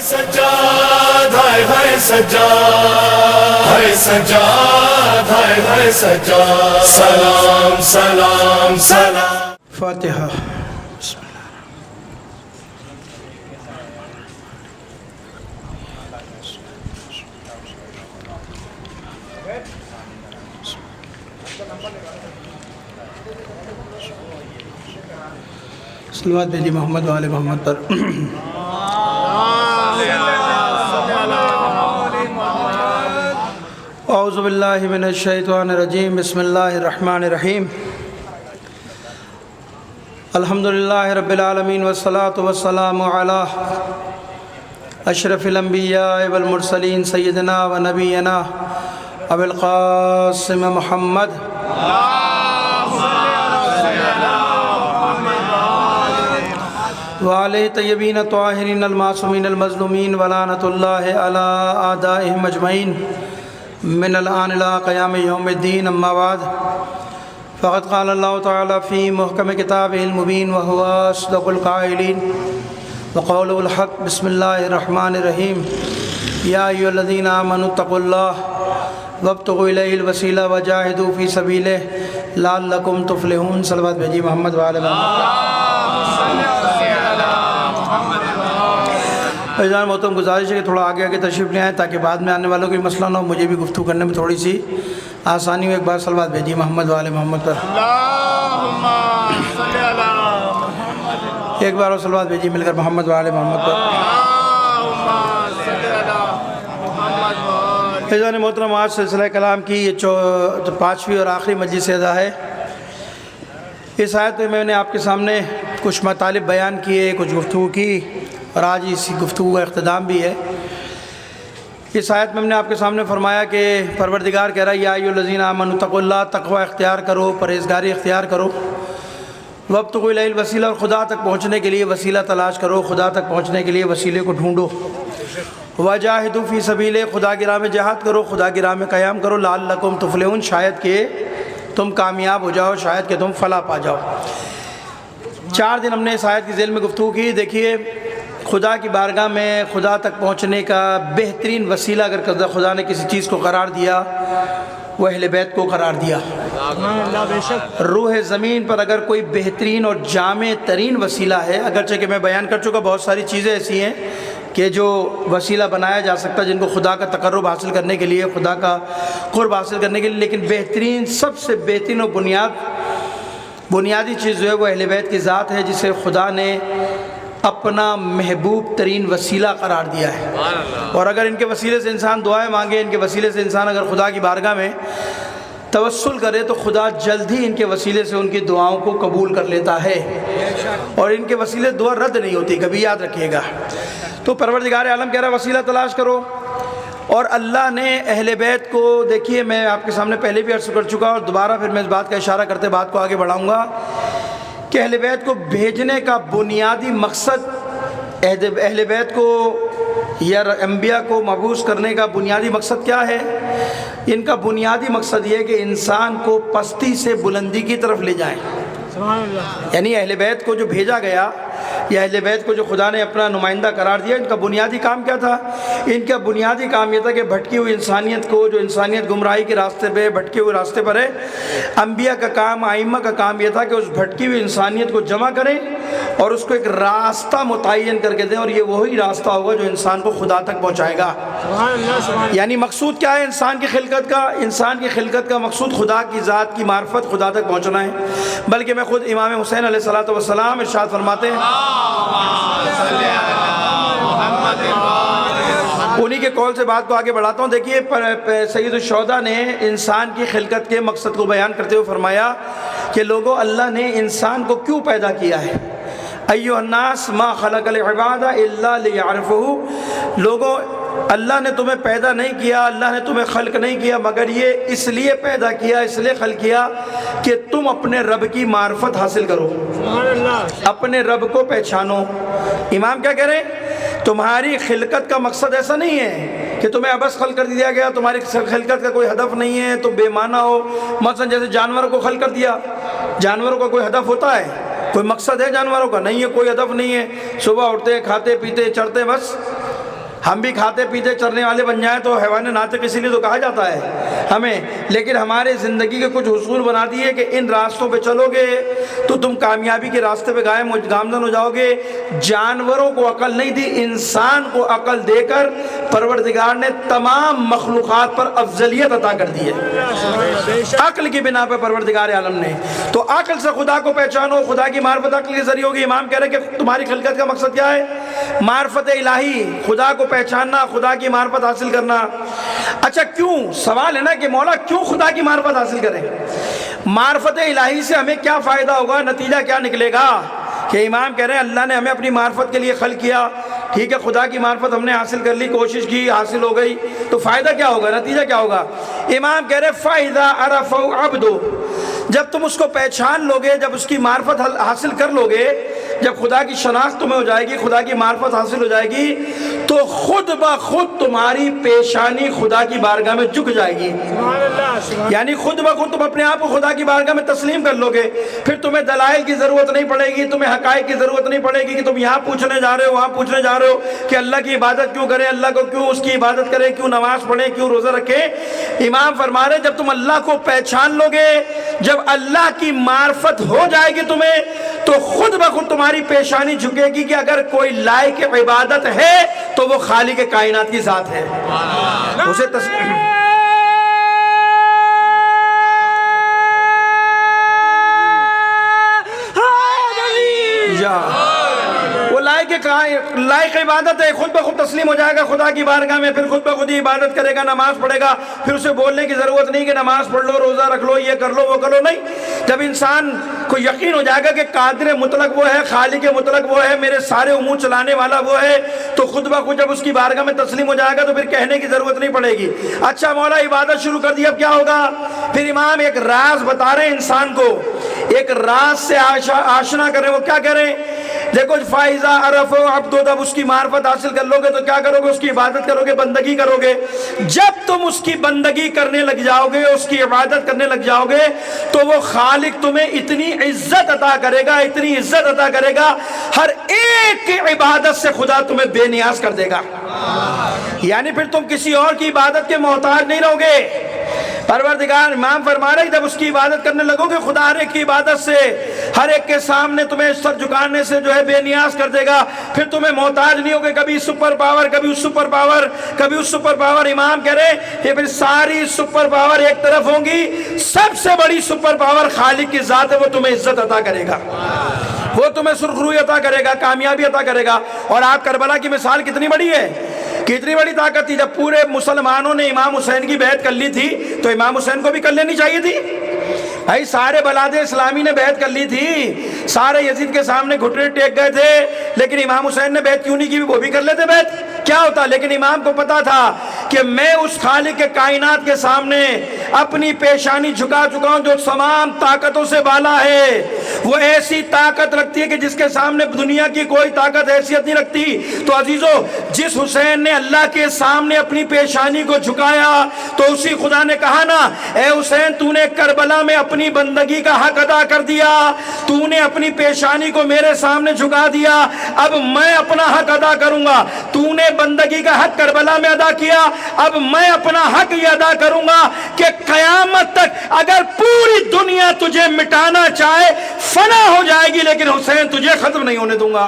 سجاد ہے سجاد ہے سجاد ہے سجاد سلام سلام سلام فاتحہ. صلوات بھیجی محمد و آل محمد پر. اعوذ باللہ من الشیطان الرجیم. بسم اللہ الرحمن الرحیم. الحمدللہ رب العالمین والصلاة والسلام علی اشرف الانبیاء والمرسلین سیدنا و نبینا ابو القاسم محمد وعلى طیبین الطاہرین المعصومین المظلومین ولعنۃ اللہ علی اعدائهم اجمعین من الآن الى قیام یوم الدین. اما بعد فقد قال اللہ تعالی فی محکم کتابہ المبین وهو اصدق القائلین وقوله الحق. بسم اللہ الرحمن الرحیم. یا ایھا الذین آمنوا اتقوا اللہ وابتغوا الیہ الوسیلہ وجاہدوا فی سبیلہ لعلکم تفلحون. صلوات بھیجی محمد وعلی محمد. فیضان محترم گزارش ہے کہ تھوڑا آگے تشریف لے آئیں تاکہ بعد میں آنے والوں کو مسئلہ نہ ہو, مجھے بھی گفتگو کرنے میں تھوڑی سی آسانی ہو. ایک بار صلوات بھیجی محمد وعلی محمد پر. ایک بار اور صلوات بھیجی مل کر محمد وعلی محمد پر. فیضان محترم آج سلسلہ کلام کی یہ 5ویں اور آخری مجلس ادا ہے. اس آیت میں میں نے آپ کے سامنے کچھ مطالب بیان کیے, کچھ گفتگو کی, اور آج اسی گفتگو کا اختتام بھی ہے. اس آیت میں ہم نے آپ کے سامنے فرمایا کہ پروردگار کہہ رہا ہے یا ایھا الذین آمنوا اتقوا اللہ, تقوی اختیار کرو, پرہیزگاری اختیار کرو. وابتغوا الیہ الوسیلہ, اور خدا تک پہنچنے کے لیے وسیلہ تلاش کرو, خدا تک پہنچنے کے لیے وسیلے کو ڈھونڈو. وجاہدوا فی سبیلہ, خدا کی راہ میں جہاد کرو, خدا کی راہ میں قیام کرو. لعلکم تفلحون, شاید کہ تم کامیاب ہو جاؤ, شاید کہ تم فلاح پا جاؤ. 4 دن ہم نے اس آیت کی ذیل میں گفتگو کی. دیکھیے, خدا کی بارگاہ میں خدا تک پہنچنے کا بہترین وسیلہ اگر خدا نے کسی چیز کو قرار دیا, وہ اہل بیت کو قرار دیا. روح زمین پر اگر کوئی بہترین اور جامع ترین وسیلہ ہے, اگرچہ کہ میں بیان کر چکا بہت ساری چیزیں ایسی ہیں کہ جو وسیلہ بنایا جا سکتا ہے جن کو خدا کا تقرب حاصل کرنے کے لیے, خدا کا قرب حاصل کرنے کے لیے, لیکن بہترین, سب سے بہترین اور بنیادی چیز جو ہے وہ اہل بیت کی ذات ہے, جسے خدا نے اپنا محبوب ترین وسیلہ قرار دیا ہے. اور اگر ان کے وسیلے سے انسان دعائیں مانگے, ان کے وسیلے سے انسان اگر خدا کی بارگاہ میں توسل کرے, تو خدا جلد ہی ان کے وسیلے سے ان کی دعاؤں کو قبول کر لیتا ہے, اور ان کے وسیلے دعا رد نہیں ہوتی, کبھی یاد رکھیے گا. تو پروردگار عالم کہہ رہا ہے وسیلہ تلاش کرو. اور اللہ نے اہل بیت کو, دیکھیے میں آپ کے سامنے پہلے بھی عرض کر چکا, اور دوبارہ پھر میں اس بات کا اشارہ کرتے بات کو آگے بڑھاؤں گا کہ اہل بیت کو بھیجنے کا بنیادی مقصد, اہل بیت کو یا انبیاء کو مبعوث کرنے کا بنیادی مقصد کیا ہے؟ ان کا بنیادی مقصد یہ ہے کہ انسان کو پستی سے بلندی کی طرف لے جائیں. یعنی اہل بیت کو جو بھیجا گیا, یا اہل بیت کو جو خدا نے اپنا نمائندہ قرار دیا, ان کا بنیادی کام کیا تھا؟ ان کا بنیادی کام یہ تھا کہ بھٹکی ہوئی انسانیت کو, جو انسانیت گمراہی کے راستے پہ, بھٹکے ہوئے راستے پر ہے, انبیاء کا کام, ائمہ کا کام یہ تھا کہ اس بھٹکی ہوئی انسانیت کو جمع کریں اور اس کو ایک راستہ متعین کر کے دیں, اور یہ وہی راستہ ہوگا جو انسان کو خدا تک پہنچائے گا. یعنی مقصود کیا ہے انسان کی خلقت کا؟ انسان کی خلقت کا مقصود خدا کی ذات کی معرفت, خدا تک پہنچنا ہے. بلکہ میں خود امام حسین علیہ الصلوۃ والسلام ارشاد فرماتے ہیں, انہی کے قول سے بات کو آگے بڑھاتا ہوں. دیکھیے سید الشہداء نے انسان کی خلقت کے مقصد کو بیان کرتے ہوئے فرمایا کہ لوگوں, اللہ نے انسان کو کیوں پیدا کیا ہے؟ ایھا الناس ما خلق العباد الا لیعرفوہ, لوگوں اللہ نے تمہیں پیدا نہیں کیا, اللہ نے تمہیں خلق نہیں کیا مگر یہ اس لیے پیدا کیا, اس لیے خلق کیا کہ تم اپنے رب کی معرفت حاصل کرو, اپنے رب کو پہچانو. امام کیا کہہ رہے ہیں؟ تمہاری خلقت کا مقصد ایسا نہیں ہے کہ تمہیں ابس خلق کر دیا گیا, تمہاری خلقت کا کوئی ہدف نہیں ہے, تم بے معنی ہو. مثلا جیسے جانوروں کو خلق کر دیا, جانوروں کا کوئی ہدف ہوتا ہے؟ کوئی مقصد ہے جانوروں کا؟ نہیں ہے, کوئی ہدف نہیں ہے. صبح اٹھتے, کھاتے پیتے, چڑھتے, بس ہم بھی کھاتے پیتے چرنے والے بن جائیں تو حیوان ناطق اسی لیے تو کہا جاتا ہے ہمیں، لیکن ہمارے زندگی کے کچھ اصول بنا دیے کہ ان راستوں پہ چلو گے تو تم کامیابی کے راستے پہ گامزن ہو جاؤ گے۔ جانوروں کو عقل نہیں دی، انسان کو عقل دے کر پروردگار نے تمام مخلوقات پر افضلیت عطا کر دی ہے، عقل کی بنا پہ پروردگار عالم نے۔ تو عقل سے خدا کو پہچانو، خدا کی معرفت عقل کے ذریعے ہوگی۔ امام کہہ رہے ہیں کہ تمہاری خلقت کا مقصد کیا ہے؟ معرفت الہی، خدا کو پہچاننا، خدا کی معرفت حاصل کرنا۔ اچھا کیوں؟ سوال ہے نا کہ مولا کیوں خدا کی معرفت حاصل کریں؟ معرفت الہی سے ہمیں کیا فائدہ ہوگا، نتیجہ کیا نکلے گا؟ کہ امام کہہ رہے ہیں اللہ نے ہمیں اپنی معرفت کے لیے خلق کیا، ٹھیک ہے، خدا کی معرفت ہم نے حاصل کر لی، کوشش کی، حاصل ہو گئی، تو فائدہ کیا ہوگا، نتیجہ کیا ہوگا؟ امام کہہ رہے فَإِذَا عَرَفَهُ عَبْدُ، جب تم اس کو پہچان لوگے، جب اس کی معرفت حاصل کر لوگے، جب خدا کی شناخت تمہیں ہو جائے گی، خدا کی معرفت حاصل ہو جائے گی، تو خود بخود تمہاری پیشانی خدا کی بارگاہ میں جھک جائے گی۔ یعنی خود بخود تم اپنے آپ کو خدا کی بارگاہ میں تسلیم کر لو گے، پھر تمہیں دلائل کی ضرورت نہیں پڑے گی، تمہیں حقائق کی ضرورت نہیں پڑے گی کہ تم یہاں پوچھنے جا رہے ہو، وہاں پوچھنے جا رہے ہو کہ اللہ کی عبادت کیوں کریں، اللہ کو کیوں اس کی عبادت کریں، کیوں نماز پڑھیں، کیوں روزہ رکھیں۔ امام فرما رہے جب تم اللہ کو پہچان لو گے، جب اللہ کی معرفت ہو جائے گی تمہیں، تو خود بخود تمہاری پیشانی جھکے گی کہ اگر کوئی لائق عبادت ہے تو وہ خالق کائنات کی ذات ہے، اسے وہ لائق عبادت ہے، خود بخود تسلیم ہو جائے گا خدا کی بارگاہ میں، پھر خود بخود ہی عبادت کرے گا، نماز پڑھے گا، پھر اسے بولنے کی ضرورت نہیں کہ نماز پڑھ لو، روزہ رکھ لو، یہ کر لو، وہ کر لو، نہیں۔ جب انسان کو یقین ہو جائے گا کہ قادر مطلق وہ ہے، خالق مطلق وہ ہے، میرے سارے امور چلانے والا وہ ہے، تو خود بخود جب اس کی بارگاہ میں تسلیم ہو جائے گا تو پھر کہنے کی ضرورت نہیں پڑے گی اچھا مولا عبادت شروع کر دی، اب کیا ہوگا؟ پھر امام ایک راز بتا رہے ہیں انسان کو، ایک راز سے آشنا کریں۔ وہ کیا کہہ رہے ہیں؟ دیکھو فائزہ عرف عبدو، جب اس کی معرفت حاصل کر لو گے تو کیا کرو گے؟ اس کی عبادت کرو گے، بندگی کرو گے۔ جب تم اس کی بندگی کرنے لگ جاؤ گے، اس کی عبادت کرنے لگ جاؤ گے، تو وہ خالق تمہیں اتنی عزت عطا کرے گا، اتنی عزت عطا کرے گا، ہر ایک کی عبادت سے خدا تمہیں بے نیاز کر دے گا۔ یعنی پھر تم کسی اور کی عبادت کے محتاج نہیں رہو گے۔ پروردگار امام فرما رہے جب اس کی عبادت کرنے لگو گے، خدا ہر ایک کی عبادت سے، ہر ایک کے سامنے تمہیں سر جھکانے سے جو ہے بے نیاز کر دے گا، پھر تمہیں محتاج نہیں ہوگے کبھی سپر پاور، کبھی اس سپر پاور، کبھی اس سپر پاور۔ امام کہہ رہے کہ پھر ساری سپر پاور ایک طرف ہوں گی، سب سے بڑی سپر پاور خالق کی ذات ہے، وہ تمہیں عزت عطا کرے گا، وہ تمہیں سرخروئی عطا کرے گا، کامیابی عطا کرے گا۔ اور آپ کربلا کی مثال کتنی بڑی ہے، کتنی بڑی طاقت تھی۔ جب پورے مسلمانوں نے امام حسین کی بیعت کر لی تھی تو امام حسین کو بھی کر لینی چاہیے تھی۔ بھائی سارے بلاد اسلامی نے بیعت کر لی تھی، سارے یزید کے سامنے گھٹنے ٹیک گئے تھے، لیکن امام حسین نے بیعت کیوں نہیں کی؟ وہ بھی کر لیتے بیعت، کیا ہوتا؟ لیکن امام کو پتا تھا کہ میں اس خالق کے کائنات کے سامنے اپنی پیشانی جھکا چکا ہوں جو تمام طاقتوں سے بالا ہے، وہ ایسی طاقت رکھتی ہے کہ جس کے سامنے دنیا کی کوئی طاقت حیثیت نہیں رکھتی۔ تو عزیزو، جس حسین نے اللہ کے سامنے اپنی پیشانی کو جھکایا تو اسی خدا نے کہا نا، اے حسین تو نے کربلا میں اپنی بندگی کا حق ادا کر دیا، تو نے اپنی پیشانی کو میرے سامنے جھکا دیا، اب میں اپنا حق ادا کروں گا۔ تو نے بندگی کا حق کربلا میں ادا کیا، اب میں اپنا حق یہ ادا کروں گا کہ قیامت تک اگر پوری دنیا تجھے مٹانا چاہے فنا ہو جائے گی، لیکن حسین تجھے ختم نہیں ہونے دوں گا۔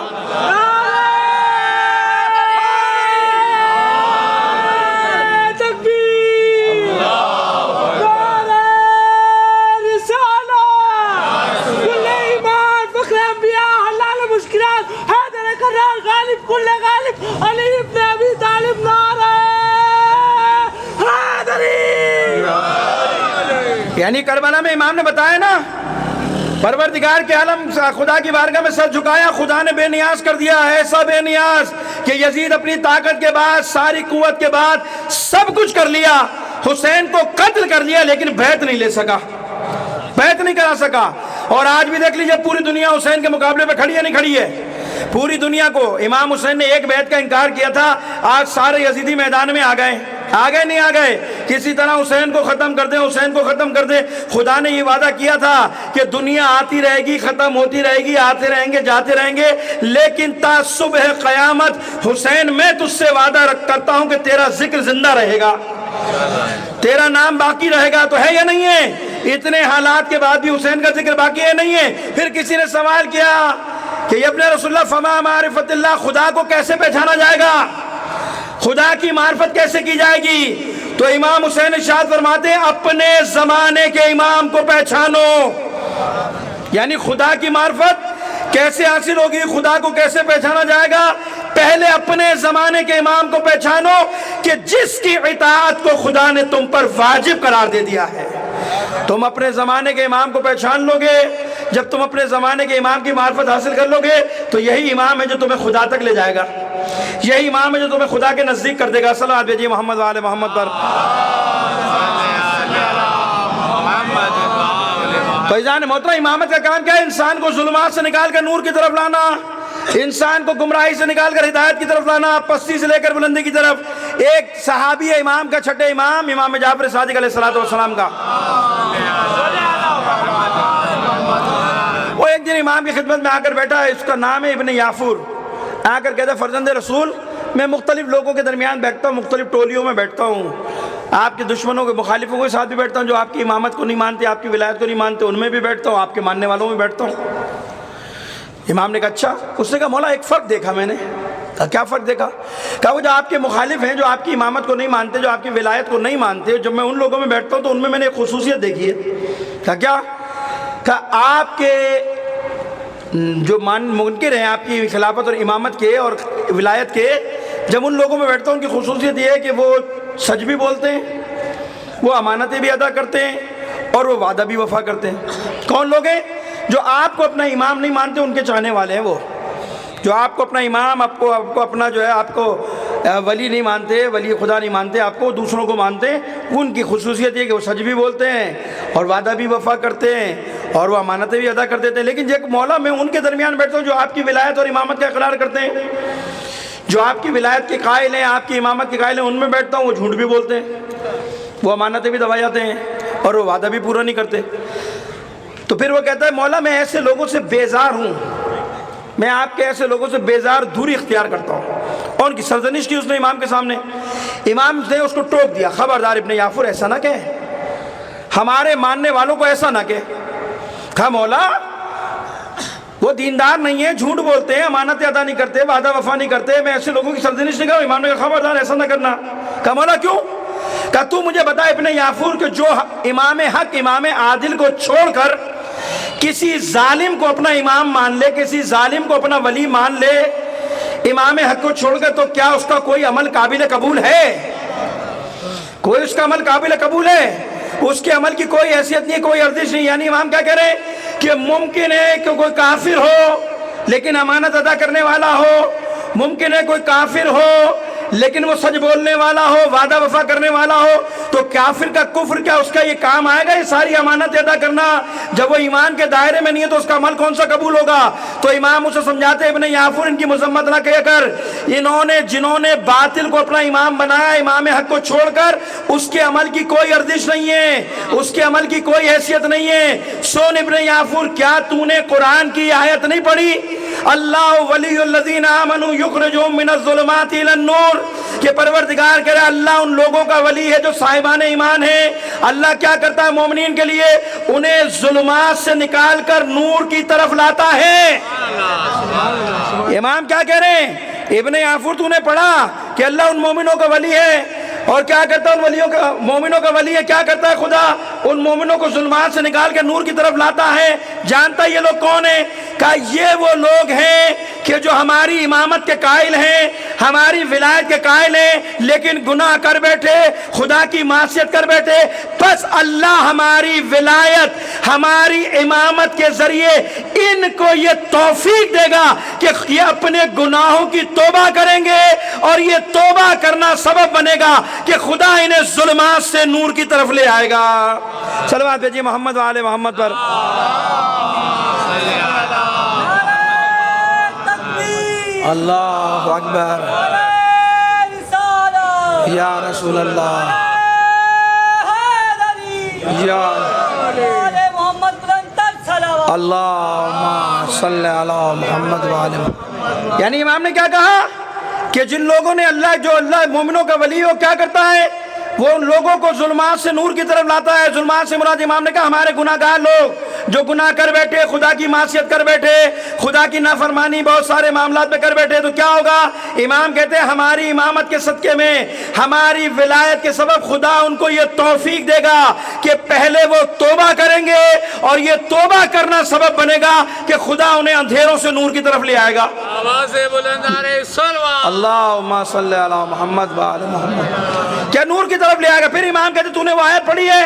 یعنی کربلا میں امام نے بتایا نا، پروردگار کے عالم خدا کی بارگاہ میں سر جھکایا، خدا نے بے نیاز کر دیا، ایسا بے نیاز کہ یزید اپنی طاقت کے بعد، ساری قوت کے بعد سب کچھ کر لیا، حسین کو قتل کر لیا، لیکن بیعت نہیں لے سکا، بیعت نہیں کرا سکا۔ اور آج بھی دیکھ لیجئے پوری دنیا حسین کے مقابلے پہ کھڑی ہے نہیں کھڑی ہے؟ پوری دنیا کو امام حسین نے ایک بیعت کا انکار کیا تھا، آج سارے یزیدی میدان میں آ گئے، آگے نہیں آ گئے، کسی طرح حسین کو ختم کر دیں، حسین کو ختم کر دیں۔ خدا نے یہ وعدہ کیا تھا کہ دنیا آتی رہے گی، ختم ہوتی رہے گی، آتے رہیں گے، جاتے رہیں گے، لیکن تا صبح قیامت حسین میں تجھ سے وعدہ کرتا ہوں کہ تیرا ذکر زندہ رہے گا، تیرا نام باقی رہے گا۔ تو ہے یا نہیں ہے؟ اتنے حالات کے بعد بھی حسین کا ذکر باقی ہے نہیں ہے؟ پھر کسی نے سوال کیا کہ یا ابن رسول اللہ فما معرفت اللہ، خدا کو کیسے پہچانا جائے گا، خدا کی معرفت کیسے کی جائے گی؟ تو امام حسین ارشاد فرماتے ہیں اپنے زمانے کے امام کو پہچانو۔ یعنی خدا کی معرفت کیسے حاصل ہوگی، خدا کو کیسے پہچانا جائے گا؟ پہلے اپنے زمانے کے امام کو پہچانو کہ جس کی اطاعت کو خدا نے تم پر واجب قرار دے دیا ہے۔ تم اپنے زمانے کے امام کو پہچان لو گے، جب تم اپنے زمانے کے امام کی معرفت حاصل کر لو گے تو یہی امام ہے جو تمہیں خدا تک لے جائے گا، یہی امام ہے جو تمہیں خدا کے نزدیک کر دے گا۔ صلوات بھیجیے محمد و آل محمد پر۔ فیضان محترم، امامت کا کام کیا ہے؟ انسان کو ظلمات سے نکال کر نور کی طرف لانا، انسان کو گمراہی سے نکال کر ہدایت کی طرف لانا، پستی سے لے کر بلندی کی طرف۔ ایک صحابی ہے امام کا، چھٹے امام، امام جعفر صادق علیہ السلام کا، وہ ایک دن امام کی خدمت میں آ کر بیٹھا ہے، اس کا نام ہے ابن یافور۔ آ کر کہتا ہے فرزند رسول، میں مختلف لوگوں کے درمیان بیٹھتا ہوں، مختلف ٹولیوں میں بیٹھتا ہوں، آپ کے دشمنوں کے مخالفوں کے ساتھ بھی بیٹھتا ہوں، جو آپ کی امامت کو نہیں مانتے، آپ کی ولایت کو نہیں مانتے، ان میں بھی بیٹھتا ہوں، آپ کے ماننے والوں میں بیٹھتا ہوں۔ امام نے کہا اچھا؟ اس نے کہا مولا ایک فرق دیکھا میں نے۔ کہا کیا فرق دیکھا؟ کہا وہ جو آپ کے مخالف ہیں، جو آپ کی امامت کو نہیں مانتے، جو آپ کی ولایت کو نہیں مانتے، جب میں ان لوگوں میں بیٹھتا ہوں تو ان میں نے ایک خصوصیت دیکھی ہے۔ کہا کیا؟ کہا آپ کے جو منکر ہیں آپ کی خلافت اور امامت کے اور ولایت کے، جب ان لوگوں میں بیٹھتا ہوں ان کی خصوصیت یہ ہے کہ وہ سچ بھی بولتے ہیں، وہ امانتیں بھی ادا کرتے ہیں اور وہ وعدہ بھی وفا کرتے ہیں۔ کون لوگ ہیں؟ جو آپ کو اپنا امام نہیں مانتے، ان کے چاہنے والے ہیں۔ وہ جو آپ کو اپنا امام، آپ کو اپنا جو ہے آپ کو ولی نہیں مانتے، ولی خدا نہیں مانتے، آپ کو دوسروں کو مانتے ہیں، ان کی خصوصیت یہ کہ وہ سچ بھی بولتے ہیں اور وعدہ بھی وفا کرتے ہیں اور وہ امانتیں بھی ادا کرتے تھے۔ لیکن ایک مولا میں ان کے درمیان بیٹھتا ہوں جو آپ کی ولایت اور امامت کا اقرار کرتے ہیں، جو آپ کی ولایت کے قائل ہیں، آپ کی امامت کے قائل ہیں، ان میں بیٹھتا ہوں وہ جھوٹ بھی بولتے ہیں، وہ امانتیں بھی دبا جاتے ہیں اور وہ وعدہ بھی پورا نہیں کرتے۔ تو پھر وہ کہتا ہے مولا میں ایسے لوگوں سے بیزار ہوں، میں آپ کے ایسے لوگوں سے بیزار دوری اختیار کرتا ہوں۔ اور ان کی سرزنش کی اس نے امام کے سامنے، امام نے اس کو ٹوک دیا، خبردار ابن یافور ایسا نہ کہے، ہمارے ماننے والوں کو ایسا نہ کہے۔ کہا مولا وہ دیندار نہیں ہے، جھوٹ بولتے ہیں، امانتیں ادا نہیں کرتے، وعدہ وفا نہیں کرتے، میں ایسے لوگوں کی سرزنش نہیں کروں۔ امام نے کہا خبردار ایسا نہ کرنا۔ کہا مولا کیوں؟ کہا تو مجھے بتا ابن یافور کہ جو امام حق، امام عادل کو چھوڑ کر کسی ظالم کو اپنا امام مان لے، کسی ظالم کو اپنا ولی مان لے، امام حق کو چھوڑ کر، تو کیا اس کا کوئی عمل قابل قبول ہے؟ کوئی اس کا عمل قابل قبول ہے؟ اس کے عمل کی کوئی حیثیت نہیں، کوئی ارزش نہیں۔ یعنی امام کیا کہہ رہے ہیں کہ ممکن ہے کہ کوئی کافر ہو لیکن امانت ادا کرنے والا ہو، ممکن ہے کوئی کافر ہو لیکن وہ سچ بولنے والا ہو، وعدہ وفا کرنے والا ہو، تو کافر کا کفر کیا اس کا یہ کام آئے گا یہ ساری امانت ادا کرنا؟ جب وہ ایمان کے دائرے میں نہیں ہے تو اس کا عمل کون سا قبول ہوگا؟ تو امام اسے سمجھاتے ابن یافور ان کی مذمت نہ کہہ کر، جنہوں نے باطل کو اپنا امام بنایا، امام حق کو چھوڑ کر، اس کے عمل کی کوئی ارزش نہیں ہے، اس کے عمل کی کوئی حیثیت نہیں ہے۔ سن ابن یافور، کیا تو نے قرآن کی آیت نہیں پڑھی؟ اللہ ولی الذین آمنوا یخرجہم من الظلمات الی النور، کہ پروردگار کہہ رہا ہے اللہ ان لوگوں کا ولی ہے جو صاحبان ایمان ہیں۔ اللہ کیا کرتا ہے مومنین کے لیے؟ انہیں ظلمات سے نکال کر نور کی طرف لاتا ہے۔ امام کیا کہہ رہے ہیں؟ ابن یافور تو نے پڑھا کہ اللہ ان مومنوں کا ولی ہے، اور کیا کرتا ہے ان ولیوں کا، مومنوں کا ولی ہے، کیا کرتا ہے خدا؟ ان مومنوں کو ظلمات سے نکال کے نور کی طرف لاتا ہے۔ جانتا یہ لوگ کون ہیں؟ کہا یہ وہ لوگ ہیں کہ جو ہماری امامت کے قائل ہیں، ہماری ولایت کے قائل ہیں، لیکن گناہ کر بیٹھے، خدا کی معصیت کر بیٹھے، بس اللہ ہماری ولایت، ہماری امامت کے ذریعے ان کو یہ توفیق دے گا کہ یہ اپنے گناہوں کی توبہ کریں گے، اور یہ توبہ کرنا سبب بنے گا کہ خدا انہیں ظلمات سے نور کی طرف لے آئے گا۔ صلوات بھیجیے محمد و آل محمد پر۔ اللہ اکبر یا رسول رسول اللہ یا اللہم صلی علی محمد وآل محمد۔ یعنی امام نے کیا کہا کہ جن لوگوں نے جو اللہ مومنوں کا ولی وہ کیا کرتا ہے، وہ ان لوگوں کو ظلمات سے نور کی طرف لاتا ہے۔ ظلمات سے مراد امام نے کہا ہمارے گناہ گار لوگ جو گناہ کر بیٹھے، خدا کی معصیت کر بیٹھے، خدا کی نافرمانی بہت سارے معاملات میں کر بیٹھے، تو کیا ہوگا؟ امام کہتے ہیں ہماری امامت کے صدقے میں، ہماری ولایت کے سبب خدا ان کو یہ توفیق دے گا کہ پہلے وہ توبہ کریں گے، اور یہ توبہ کرنا سبب بنے گا کہ خدا انہیں اندھیروں سے نور کی طرف لے آئے گا۔ آواز بلند نعرہ صلوات۔ اللہم صلی علی محمد وآل محمد، کیا نور کی طرف لے آئے گا۔ پھر امام کہتے تو نے وہ آیت پڑھی ہے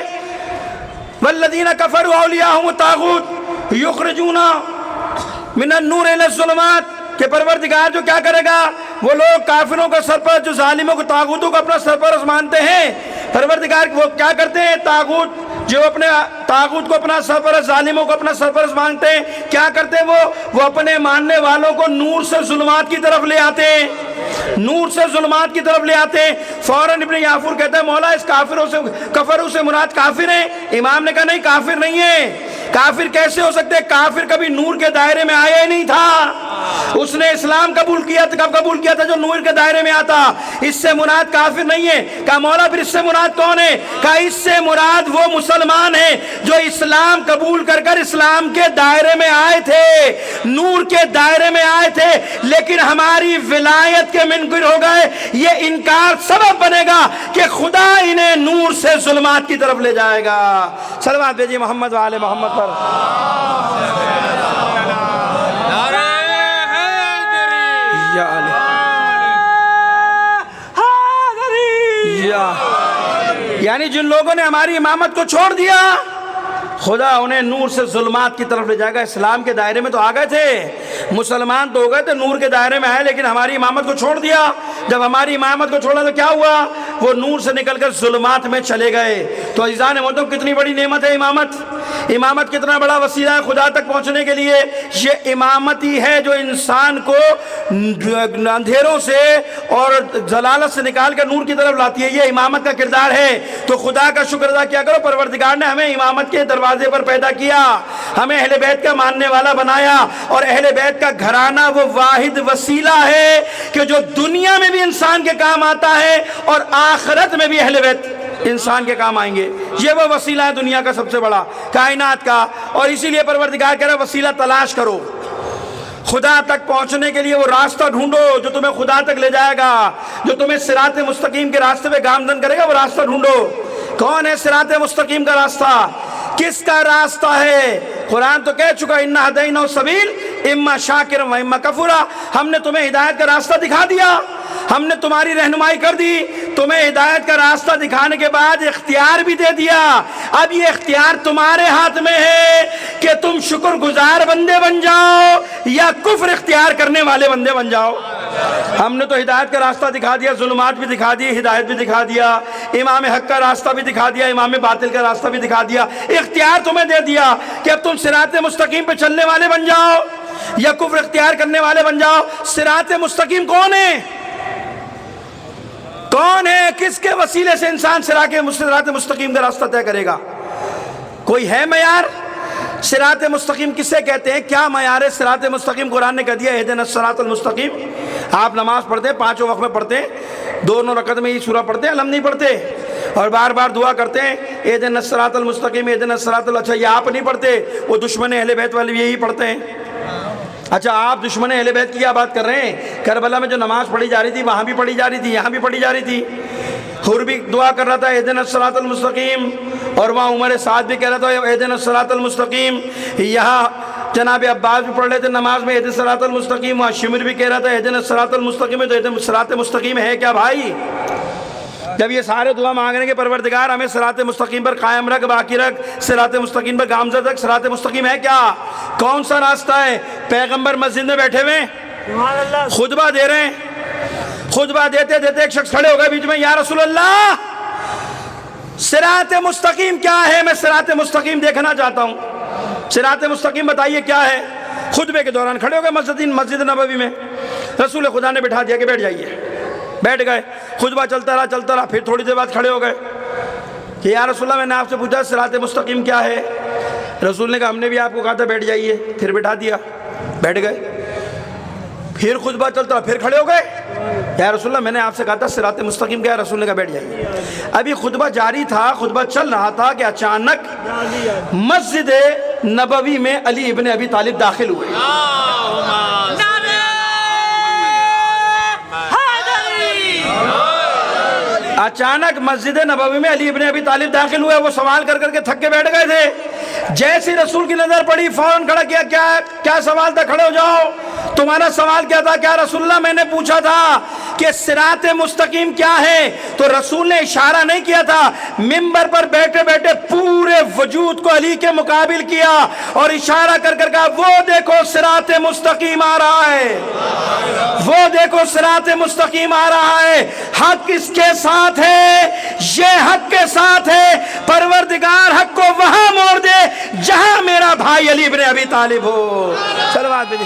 والذین کفروا اولیاءہم الطاغوت یخرجون من النور الی الظلمات، کہ پروردگار جو کیا کرے گا، وہ لوگ کافروں کا سرپرست، جو ظالموں کو طاغوتوں کو اپنا سرپرست مانتے ہیں، پروردگار وہ کیا کرتے ہیں، طاغوت جو اپنے طاغوت کو اپنا سرپرست، ظالموں کو اپنا سرپرست مانتے ہیں، کیا کرتے ہیں وہ اپنے ماننے والوں کو نور سے ظلمات کی طرف لے آتے ہیں، نور سے ظلمات کی طرف لے آتے ہیں۔ فوراً ابن یافور کہتا ہے مولا اس کفروں سے مراد کافر ہیں؟ امام نے کہا نہیں، کافر نہیں ہے۔ کافر کیسے ہو سکتے؟ کافر کبھی نور کے دائرے میں آیا ہی نہیں تھا، اس نے اسلام قبول کیا تھا، کب قبول کیا تھا؟ جو نور کے دائرے میں آتا۔ اس سے مراد کافر نہیں ہے۔ کہا مولا پھر اس سے مراد کون ہے؟ کہا اس سے مراد وہ مسلمان ہیں جو اسلام قبول کر کر اسلام کے دائرے میں آئے تھے، نور کے دائرے میں آئے تھے، لیکن ہماری ولایت کے منکر ہو گئے۔ یہ انکار سبب بنے گا کہ خدا انہیں نور سے ظلمات کی طرف لے جائے گا۔ صلوات بھیجیے محمد وآل محمد پر۔ نعرہ حیدری۔ یا علی یعنی جن لوگوں نے ہماری امامت کو چھوڑ دیا، خدا انہیں نور سے ظلمات کی طرف لے جائے گا۔ اسلام کے دائرے میں تو آ گئے تھے، مسلمان تو ہو گئے تھے، نور کے دائرے میں آئے، لیکن ہماری امامت کو چھوڑ دیا۔ جب ہماری امامت کو چھوڑا تو کیا ہوا؟ وہ نور سے نکل کر ظلمات میں چلے گئے۔ تو عزیزان محترم کتنی بڑی نعمت ہے امامت، امامت کتنا بڑا وسیلہ ہے خدا تک پہنچنے کے لیے۔ یہ امامت ہی ہے جو انسان کو اندھیروں سے اور ضلالت سے نکال کر نور کی طرف لاتی ہے، یہ امامت کا کردار ہے۔ تو خدا کا شکر ادا کیا کرو، پروردگار نے ہمیں امامت کے دروازے پر پیدا کیا، ہمیں اہل بیت کا ماننے والا بنایا، اور اہل بیت کا گھرانہ وہ واحد وسیلہ ہے کہ جو دنیا میں بھی انسان کے کام آتا ہے اور آخرت میں بھی اہل بیت انسان کے کام آئیں گے۔ یہ وہ وسیلہ ہے دنیا کا سب سے بڑا، کائنات کا، اور اسی لیے پروردگار کہہ رہا ہے وسیلہ تلاش کرو، خدا تک پہنچنے کے لیے وہ راستہ ڈھونڈو جو تمہیں خدا تک لے جائے گا، جو تمہیں صراط مستقیم کے راستے پہ گامزن کرے گا، وہ راستہ ڈھونڈو۔ کون ہے صراط مستقیم کا راستہ؟ کس کا راستہ ہے؟ قرآن تو کہہ چکا اِنَّا هَدَيْنَاهُ السَّبِيلَ اِمَّا شَاكِرًا وَإِمَّا كَفُورًا، ہم نے تمہیں ہدایت کا راستہ دکھا دیا، ہم نے تمہاری رہنمائی کر دی، تمہیں ہدایت کا راستہ دکھانے کے بعد اختیار بھی دے دیا۔ اب یہ اختیار تمہارے ہاتھ میں ہے کہ تم شکر گزار بندے بن جاؤ یا کفر اختیار کرنے والے بندے بن جاؤ۔ ہم نے تو ہدایت کا راستہ دکھا دیا، ظلمات بھی دکھا دی، ہدایت بھی دکھا دیا، امام حق کا راستہ بھی دکھا دیا، امام باطل کا راستہ بھی دکھا دیا، اختیار تمہیں دے دیا کہ اب تم صراط مستقیم پہ چلنے والے بن جاؤ یا کفر اختیار کرنے والے بن جاؤ۔ صراط مستقیم کون ہے؟ کون ہے؟ کس کے وسیلے سے انسان صراط مستقیم کا راستہ طے کرے گا؟ کوئی ہے معیار؟ صراط مستقیم کسے کہتے ہیں؟ کیا معیار ہے صراط مستقیم؟ قرآن نے کہہ دیا اہدنا الصراط المستقیم۔ آپ نماز پڑھتے ہیں، پانچوں وقت میں پڑھتے ہیں، دونوں رکعت میں یہ سورہ پڑھتے ہیں، الحمد نہیں پڑھتے، اور بار بار دعا کرتے ہیں اہدنا الصراط المستقیم اہدنا الصراط اچھا یہ آپ نہیں پڑھتے، وہ دشمن اہل بیت والے یہی پڑھتے ہیں۔ اچھا آپ دشمن اہل بیت کی کیا بات کر رہے ہیں؟ کربلا میں جو نماز پڑھی جا رہی تھی وہاں بھی پڑھی جا رہی تھی، یہاں بھی پڑھی جا رہی تھی، حور بھی دعا کر رہا تھا اہدنا الصراط المستقیم، اور وہاں عمر سعد بھی کہہ رہا تھا اہدنا الصراط المستقیم، یہاں جناب عباس بھی پڑھ رہے تھے نماز میں اہدنا الصراط المستقیم، وہاں شمر بھی کہہ رہا تھا اہدنا الصراط المستقیم۔ تو اہدنا الصراط مستقیم ہے کیا بھائی؟ جب یہ سارے دعا مانگ رہے ہیں کہ پروردگار ہمیں صراط مستقیم پر قائم رکھ، باقی رکھ، صراط مستقیم پر گامزن رکھ، صراط مستقیم ہے کیا؟ کون سا راستہ ہے؟ پیغمبر مسجد میں بیٹھے ہوئے خطبہ دے رہے ہیں، خطبہ دیتے دیتے ایک شخص کھڑے ہو گئے بیچ میں، یا رسول اللہ صراط مستقیم کیا ہے؟ میں صراط مستقیم دیکھنا چاہتا ہوں، صراط مستقیم بتائیے کیا ہے؟ خطبے کے دوران کھڑے ہو گئے مسجد نبوی میں، رسول خدا نے بٹھا دیا کہ بیٹھ جائیے، بیٹھ گئے، خطبہ چلتا رہا، پھر تھوڑی دیر بعد کھڑے ہو گئے کہ یا رسول اللہ میں نے آپ سے پوچھا صراط مستقیم کیا ہے؟ رسول نے کہا ہم نے بھی آپ کو کہا تھا بیٹھ جائیے، پھر بٹھا دیا، بیٹھ گئے۔ پھر خطبہ چلتا، پھر کھڑے ہو گئے، یا رسول اللہ میں نے آپ سے کہا تھا صراط مستقیم کیا ہے؟ رسول نے کہا بیٹھ جائیے۔ ابھی خطبہ جاری تھا، خطبہ چل رہا تھا کہ اچانک مسجد نبوی میں علی ابن ابی طالب داخل ہوئے۔ اچانک مسجد نبوی میں علی ابن ابی طالب داخل ہوئے، وہ سوال کر کر کے تھک کے بیٹھ گئے تھے۔ جیسے رسول کی نظر پڑی فوراً کھڑا کیا، کیا سوال تھا؟ کھڑے ہو جاؤ، تمہارا سوال کیا تھا؟ کیا رسول اللہ میں نے پوچھا تھا کہ صراط مستقیم کیا ہے؟ تو رسول نے اشارہ نہیں کیا تھا، منبر پر بیٹھے بیٹھے پورے وجود کو علی کے مقابل کیا اور اشارہ کر کر کہا وہ دیکھو صراط مستقیم آ رہا ہے، وہ دیکھو صراط مستقیم آ رہا ہے، حق اس کے ساتھ ہے، یہ حق کے ساتھ ہے، پروردگار حق کو وہاں موڑ دے جہاں میرا بھائی علی ابن ابی طالب ہو۔ صلوات بھی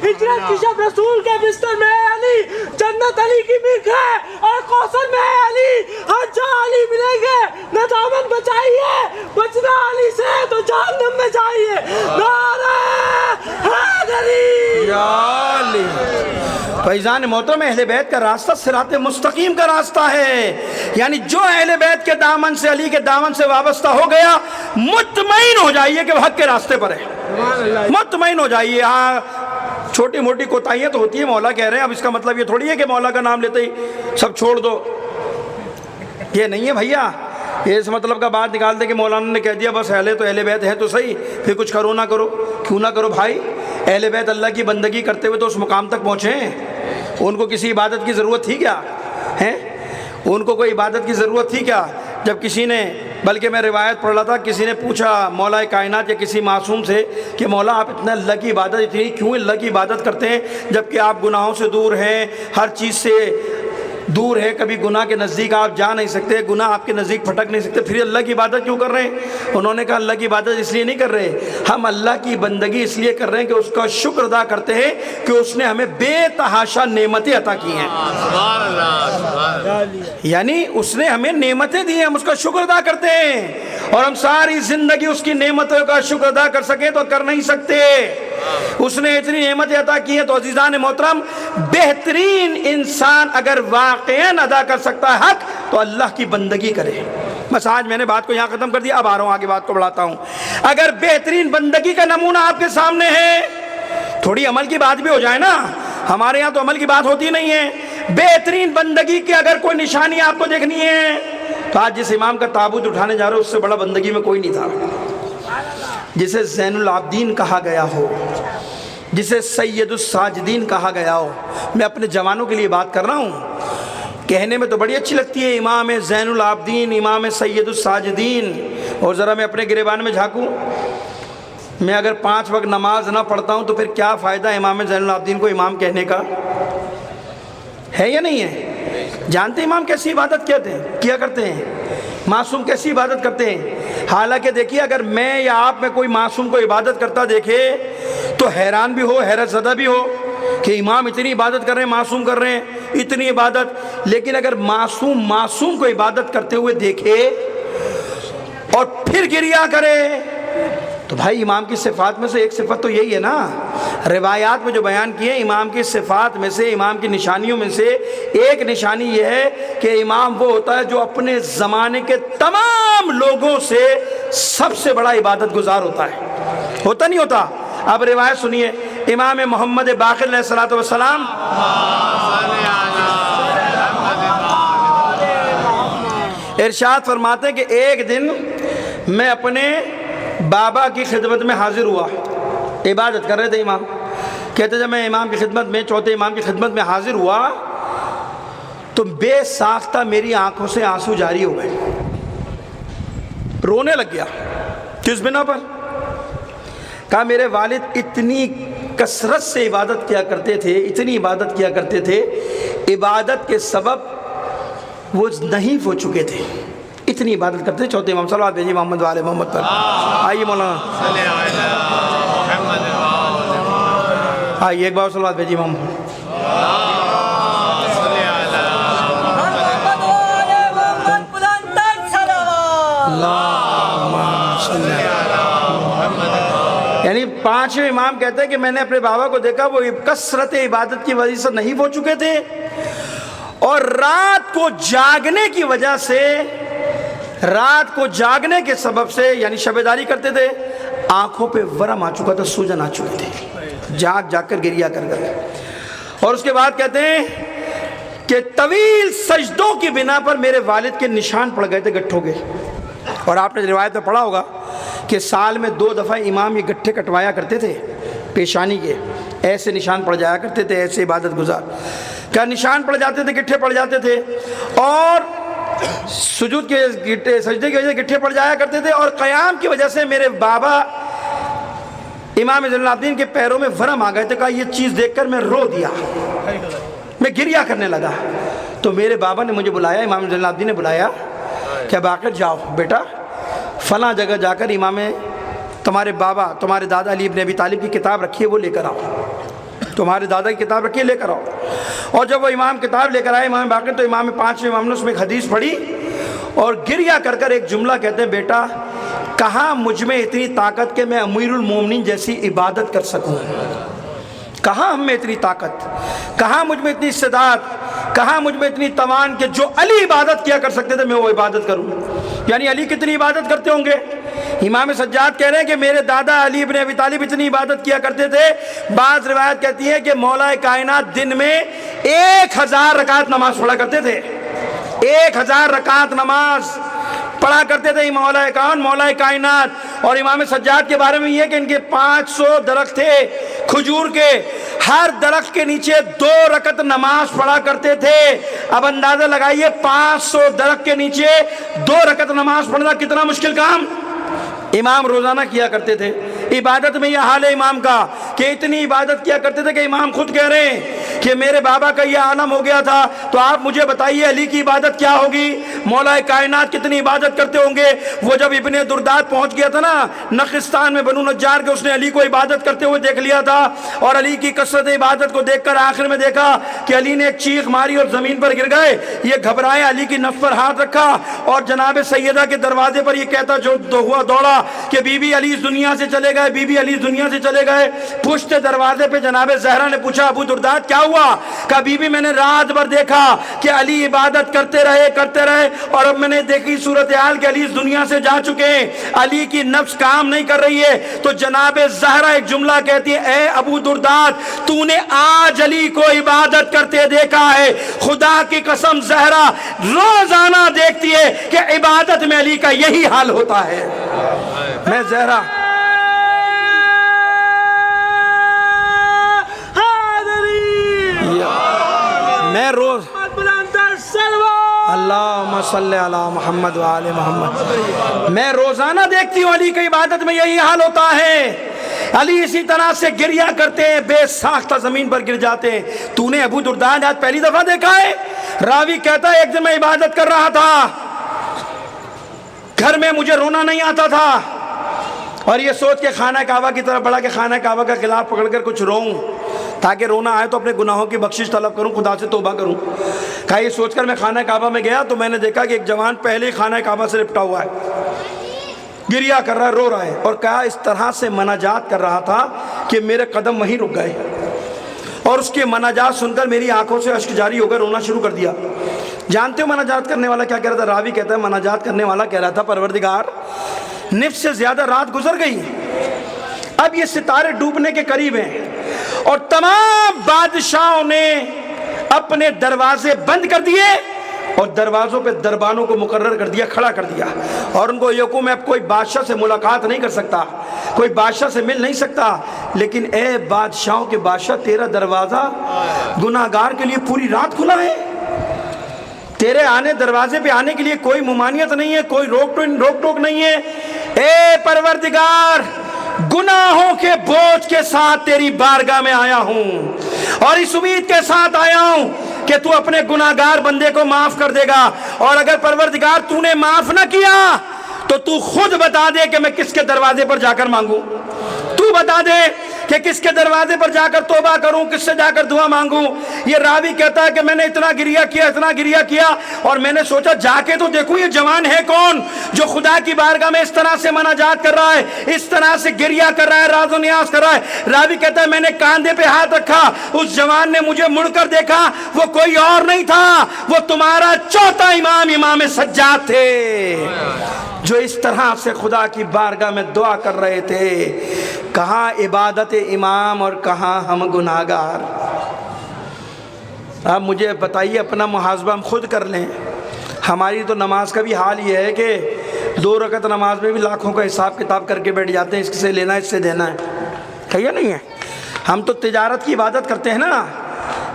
ہجرت کی شب رسول کے بستر میں ہے علی، جنت علی کی ملک ہے اور کوثر میں ہے علی، ہر جہاں علی ملیں گے نہ دامن بچائیے، بچنا علی سے تو جہنم میں جائیے۔ نعرہ حیدری یا علی۔ فیضان محترم، اہل بیت کا راستہ صراط مستقیم کا راستہ ہے، یعنی جو اہل بیت کے دامن سے، علی کے دامن سے وابستہ ہو گیا، مطمئن ہو جائیے کہ وہ حق کے راستے پر ہے، مطمئن ہو جائیے۔ ہاں چھوٹی موٹی کوتاہیاں تو ہوتی ہیں، مولا کہہ رہے ہیں، اب اس کا مطلب یہ تھوڑی ہے کہ مولا کا نام لیتے ہی سب چھوڑ دو، یہ نہیں ہے بھیا۔ یہ اس مطلب کا بات نکال دے کہ مولانا نے کہہ دیا بس اہل تو اہل بیت ہے تو صحیح، پھر کچھ کرو نہ کرو، کیوں نہ کرو بھائی؟ اہل بیت اللہ کی بندگی کرتے ہوئے تو اس مقام تک پہنچے ہیں، ان کو کسی عبادت کی ضرورت تھی کیا ہیں؟ ان کو کوئی عبادت کی ضرورت تھی کیا؟ جب کسی نے، بلکہ میں روایت پڑھ رہا تھا، کسی نے پوچھا مولا کائنات یا کسی معصوم سے کہ مولا آپ اتنا اللہ کی عبادت، اتنی کیوں اللہ کی عبادت کرتے ہیں جبکہ آپ گناہوں سے دور ہیں، ہر چیز سے دور ہے، کبھی گناہ کے نزدیک آپ جا نہیں سکتے، گناہ آپ کے نزدیک پھٹک نہیں سکتے، پھر اللہ کی عبادت کیوں کر رہے ہیں؟ انہوں نے کہا اللہ کی عبادت اس لیے نہیں کر رہے، ہم اللہ کی بندگی اس لیے کر رہے ہیں کہ اس کا شکر ادا کرتے ہیں کہ اس نے ہمیں بے تحاشا نعمتیں عطا کی ہیں، یعنی اس نے ہمیں نعمتیں دی ہیں، ہم اس کا شکر ادا کرتے ہیں، اور ہم ساری زندگی اس کی نعمتوں کا شکر ادا کر سکیں تو کر نہیں سکتے۔ اس نے اتنی نعمتیں عطا کی ہیں۔ تو عزیزان محترم، بہترین انسان اگر واقعاً ادا کر سکتا ہے حق تو اللہ کی بندگی کرے۔ بس آج میں نے بات کو یہاں ختم کر دیا، اب آ رہا ہوں آگے بات کو بڑھاتا ہوں۔ اگر بہترین بندگی کا نمونہ آپ کے سامنے ہے، تھوڑی عمل کی بات بھی ہو جائے نا، ہمارے یہاں تو عمل کی بات ہوتی نہیں ہے، بہترین بندگی کی اگر کوئی نشانی آپ کو دیکھنی ہے تو آج جس امام کا تابوت اٹھانے جا رہے ہو اس سے بڑا بندگی میں کوئی نہیں تھا، جسے زین العابدین کہا گیا ہو، جسے سید الساجدین کہا گیا ہو۔ میں اپنے جوانوں کے لیے بات کر رہا ہوں، کہنے میں تو بڑی اچھی لگتی ہے امام زین العابدین، امام سید الساجدین، اور ذرا میں اپنے گریبان میں جھانکوں، میں اگر 5 وقت نماز نہ پڑھتا ہوں تو پھر کیا فائدہ امام زین العابدین کو امام کہنے کا؟ ہے یا نہیں ہے؟ جانتے ہیں امام کیسی عبادت کیا کرتے ہیں، معصوم کیسی عبادت کرتے ہیں؟ حالانکہ دیکھیے اگر میں یا آپ میں کوئی معصوم کو عبادت کرتا دیکھے تو حیران بھی ہو، حیرت زدہ بھی ہو کہ امام اتنی عبادت کر رہے ہیں، معصوم کر رہے ہیں اتنی عبادت، لیکن اگر معصوم کو عبادت کرتے ہوئے دیکھے اور پھر گریہ کرے تو بھائی امام کی صفات میں سے ایک صفت تو یہی ہے نا، روایات میں جو بیان کیے ہیں امام کی صفات میں سے، امام کی نشانیوں میں سے ایک نشانی یہ ہے کہ امام وہ ہوتا ہے جو اپنے زمانے کے تمام لوگوں سے سب سے بڑا عبادت گزار ہوتا ہے، ہوتا نہیں ہوتا؟ اب روایت سنیے، امام محمد باقر علیہ الصلوۃ والسلام ارشاد فرماتے ہیں کہ ایک دن میں اپنے بابا کی خدمت میں حاضر ہوا، عبادت کر رہے تھے امام، کہتے جب میں امام کی خدمت میں، چوتھے امام کی خدمت میں حاضر ہوا تو بے ساختہ میری آنکھوں سے آنسو جاری ہو گئے، رونے لگ گیا۔ کس بنا پر؟ کہا میرے والد اتنی کثرت سے عبادت کیا کرتے تھے، اتنی عبادت کیا کرتے تھے، عبادت کے سبب وہ ضعیف ہو چکے تھے، اتنی عبادت کرتے تھے. چوتھے امام صلوات بھیجیے محمد والے محمد پر. آئیے مولانا, آئیے ایک بار صلوات بھیجیے محمد. یعنی پانچویں امام کہتے ہیں کہ میں نے اپنے بابا کو دیکھا, وہ کثرت عبادت کی وجہ سے نہیں ہو چکے تھے, اور رات کو جاگنے کی وجہ سے, رات کو جاگنے کے سبب سے یعنی شبیداری کرتے تھے, آنکھوں پہ ورم آ چکا تھا, سوجن آ چکے تھے, جاگ جاگ کر گریا کر کر. اور اس کے بعد کہتے ہیں کہ طویل سجدوں کی بنا پر میرے والد کے نشان پڑ گئے تھے گٹھوں کے. اور آپ نے روایت میں پڑھا ہوگا کہ سال میں 2 دفعہ امام یہ گٹھے کٹوایا کرتے تھے پیشانی کے, ایسے نشان پڑ جایا کرتے تھے, ایسے عبادت گزار کا نشان پڑ جاتے تھے, گٹھے پڑ جاتے تھے, اور سجود کے گٹھے, سجدے کی وجہ سے گٹھے پڑ جایا کرتے تھے, اور قیام کی وجہ سے میرے بابا امام زین العابدین کے پیروں میں ورم آ گئے تھے. کہا یہ چیز دیکھ کر میں رو دیا, میں گریا کرنے لگا. تو میرے بابا نے مجھے بلایا, امام زین العابدین نے بلایا کہ اب آخر جاؤ بیٹا فلاں جگہ جا کر امام تمہارے بابا تمہارے دادا علی ابن ابی طالب کی کتاب رکھی ہے وہ لے کر آؤ, تمہارے دادا کی کتاب رکھی ہے لے کر آؤ. اور جب وہ امام کتاب لے کر آئے امام باقر, تو امام پانچویں امام نے اس میں ایک حدیث پڑھی اور گریا کر کر ایک جملہ کہتے ہیں, بیٹا کہاں مجھ میں اتنی طاقت کہ میں امیر المومنین جیسی عبادت کر سکوں, کہاں ہم میں اتنی طاقت, کہاں مجھ میں اتنی استعداد, کہاں مجھ میں اتنی توان کہ جو علی عبادت کیا کر سکتے تھے میں وہ عبادت کروں. یعنی علی کتنی عبادت کرتے ہوں گے. امام سجاد کہہ رہے ہیں کہ میرے دادا علی ابن ابی طالب اتنی عبادت کیا کرتے تھے. بعض روایت کہتی ہے کہ مولا کائنات دن میں 1000 رکعت نماز پڑھا کرتے تھے, 1000 رکعت نماز پڑھا کرتے تھے مولا کائنات. اور امام سجاد کے بارے میں یہ کہ ان کے 500 درخت تھے کھجور کے, ہر درخت کے نیچے 2 رکعت نماز پڑھا کرتے تھے. اب اندازہ لگائیے 500 درخت کے نیچے 2 رکعت نماز پڑھنا کتنا مشکل کام امام روزانہ کیا کرتے تھے. عبادت میں یہ حال ہے امام کا کہ اتنی عبادت کیا کرتے تھے کہ امام خود کہہ رہے ہیں کہ میرے بابا کا یہ عالم ہو گیا تھا, تو آپ مجھے بتائیے علی کی عبادت کیا ہوگی, مولا کائنات کتنی عبادت کرتے ہوں گے. وہ جب ابن درداد پہنچ گیا تھا نا نخستان میں بنو نجار کے, اس نے علی کو عبادت کرتے ہوئے دیکھ لیا تھا, اور علی کی کثرت عبادت کو دیکھ کر آخر میں دیکھا کہ علی نے ایک چیخ ماری اور زمین پر گر گئے. یہ گھبرائے, علی کی نف پر ہاتھ رکھا اور جناب سیدہ کے دروازے پر یہ کہتا جو ہوا دوڑا کہ بی بی علی اس دنیا سے چلے گئے, بی بی علی اس دنیا سے چلے گئے. پشت دروازے پہ جناب زہرا نے پوچھا ابو درداد کیا ہوا؟ کہا بی بی میں نے رات بھر دیکھا کہ علی عبادت کرتے رہے, اور اب میں نے دیکھی صورتحال کہ علی اس دنیا سے جا چکے ہیں, علی کی نفس کام نہیں کر رہی ہے. تو جناب زہرا ایک جملہ کہتی ہے, اے ابو درداد تو نے آج علی کو عبادت کرتے دیکھا ہے, خدا کی قسم زہرا روزانہ دیکھتی ہے کہ عبادت میں علی کا یہی حال ہوتا ہے. میں زہرا میں روز اللہم صلی علی محمد وآل محمد, میں روزانہ دیکھتی ہوں علی کی عبادت میں یہی حال ہوتا ہے. علی اسی طرح سے گریا کرتے ہیں, بے ساختہ زمین پر گر جاتے ہیں. تو نے ابو درداد آج پہلی دفعہ دیکھا ہے؟ راوی کہتا ہے ایک دن میں عبادت کر رہا تھا, گھر میں مجھے رونا نہیں آتا تھا, اور یہ سوچ کے خانہ کعبہ کی طرف بڑھا کہ خانہ کعبہ کا خلاف پکڑ کر کچھ روؤں تاکہ رونا آئے تو اپنے گناہوں کی بخشش طلب کروں, خدا سے توبہ کروں. کہا یہ سوچ کر میں خانہ کعبہ میں گیا تو میں نے دیکھا کہ ایک جوان پہلے ہی خانہ کعبہ سے لپٹا ہوا ہے, گریا کر رہا ہے, رو رہا ہے, اور کہا اس طرح سے مناجات کر رہا تھا کہ میرے قدم وہیں رک گئے, اور اس کے مناجات سن کر میری آنکھوں سے اشک جاری ہو کر رونا شروع کر دیا. جانتے ہو مناجات کرنے والا کیا کہہ رہا تھا؟ راوی کہتا ہے مناجات کرنے والا کہہ رہا تھا پروردگار نفس سے زیادہ رات گزر گئی, اب یہ ستارے ڈوبنے کے قریب ہیں, اور تمام بادشاہوں نے اپنے دروازے بند کر دیے اور دروازوں پہ دربانوں کو مقرر کر دیا, کھڑا کر دیا, اور ان کو یہ حکم ہے اب کوئی بادشاہ سے ملاقات نہیں کر سکتا, کوئی بادشاہ سے مل نہیں سکتا. لیکن اے بادشاہوں کے بادشاہ تیرا دروازہ گناہگار کے لیے پوری رات کھلا ہے, تیرے دروازے پہ آنے کے لیے کوئی ممانعت نہیں ہے, کوئی روک ٹوک نہیں ہے. اے پروردگار گناہوں کے بوجھ کے ساتھ تیری بارگاہ میں آیا ہوں, اور اس امید کے ساتھ آیا ہوں کہ تو اپنے گناہگار بندے کو معاف کر دے گا، اور اگر پروردگار تو نے معاف نہ کیا تو تو خود بتا دے کہ میں کس کے دروازے پر جا کر مانگوں، تو بتا دے کہ کس کے دروازے پر جا کر توبہ کروں، کس سے جا کر دعا مانگوں۔ یہ راوی کہتا ہے کہ میں نے اتنا گریہ کیا اور میں نے سوچا جا کے تو دیکھوں یہ جوان ہے کون جو خدا کی بارگاہ میں اس طرح سے مناجات کر رہا ہے، اس طرح سے گریہ کر رہا ہے، راز و نیاز کر رہا ہے۔ راوی کہتا ہے میں نے کاندھے پہ ہاتھ رکھا، اس جوان نے مجھے مڑ کر دیکھا، وہ کوئی اور نہیں تھا، وہ تمہارا چوتھا امام سجاد تھے، جو اس طرح سے خدا کی بارگاہ میں دعا کر رہے تھے۔ کہاں عبادت امام اور کہاں ہم گناہگار۔ اب مجھے بتائیے، اپنا محاسبہ ہم خود کر لیں۔ ہماری تو نماز کا بھی حال یہ ہے کہ 2 رکعت نماز میں بھی لاکھوں کا حساب کتاب کر کے بیٹھ جاتے ہیں، اس سے لینا اس سے دینا ہے، کہیے نہیں ہے؟ ہم تو تجارت کی عبادت کرتے ہیں نا،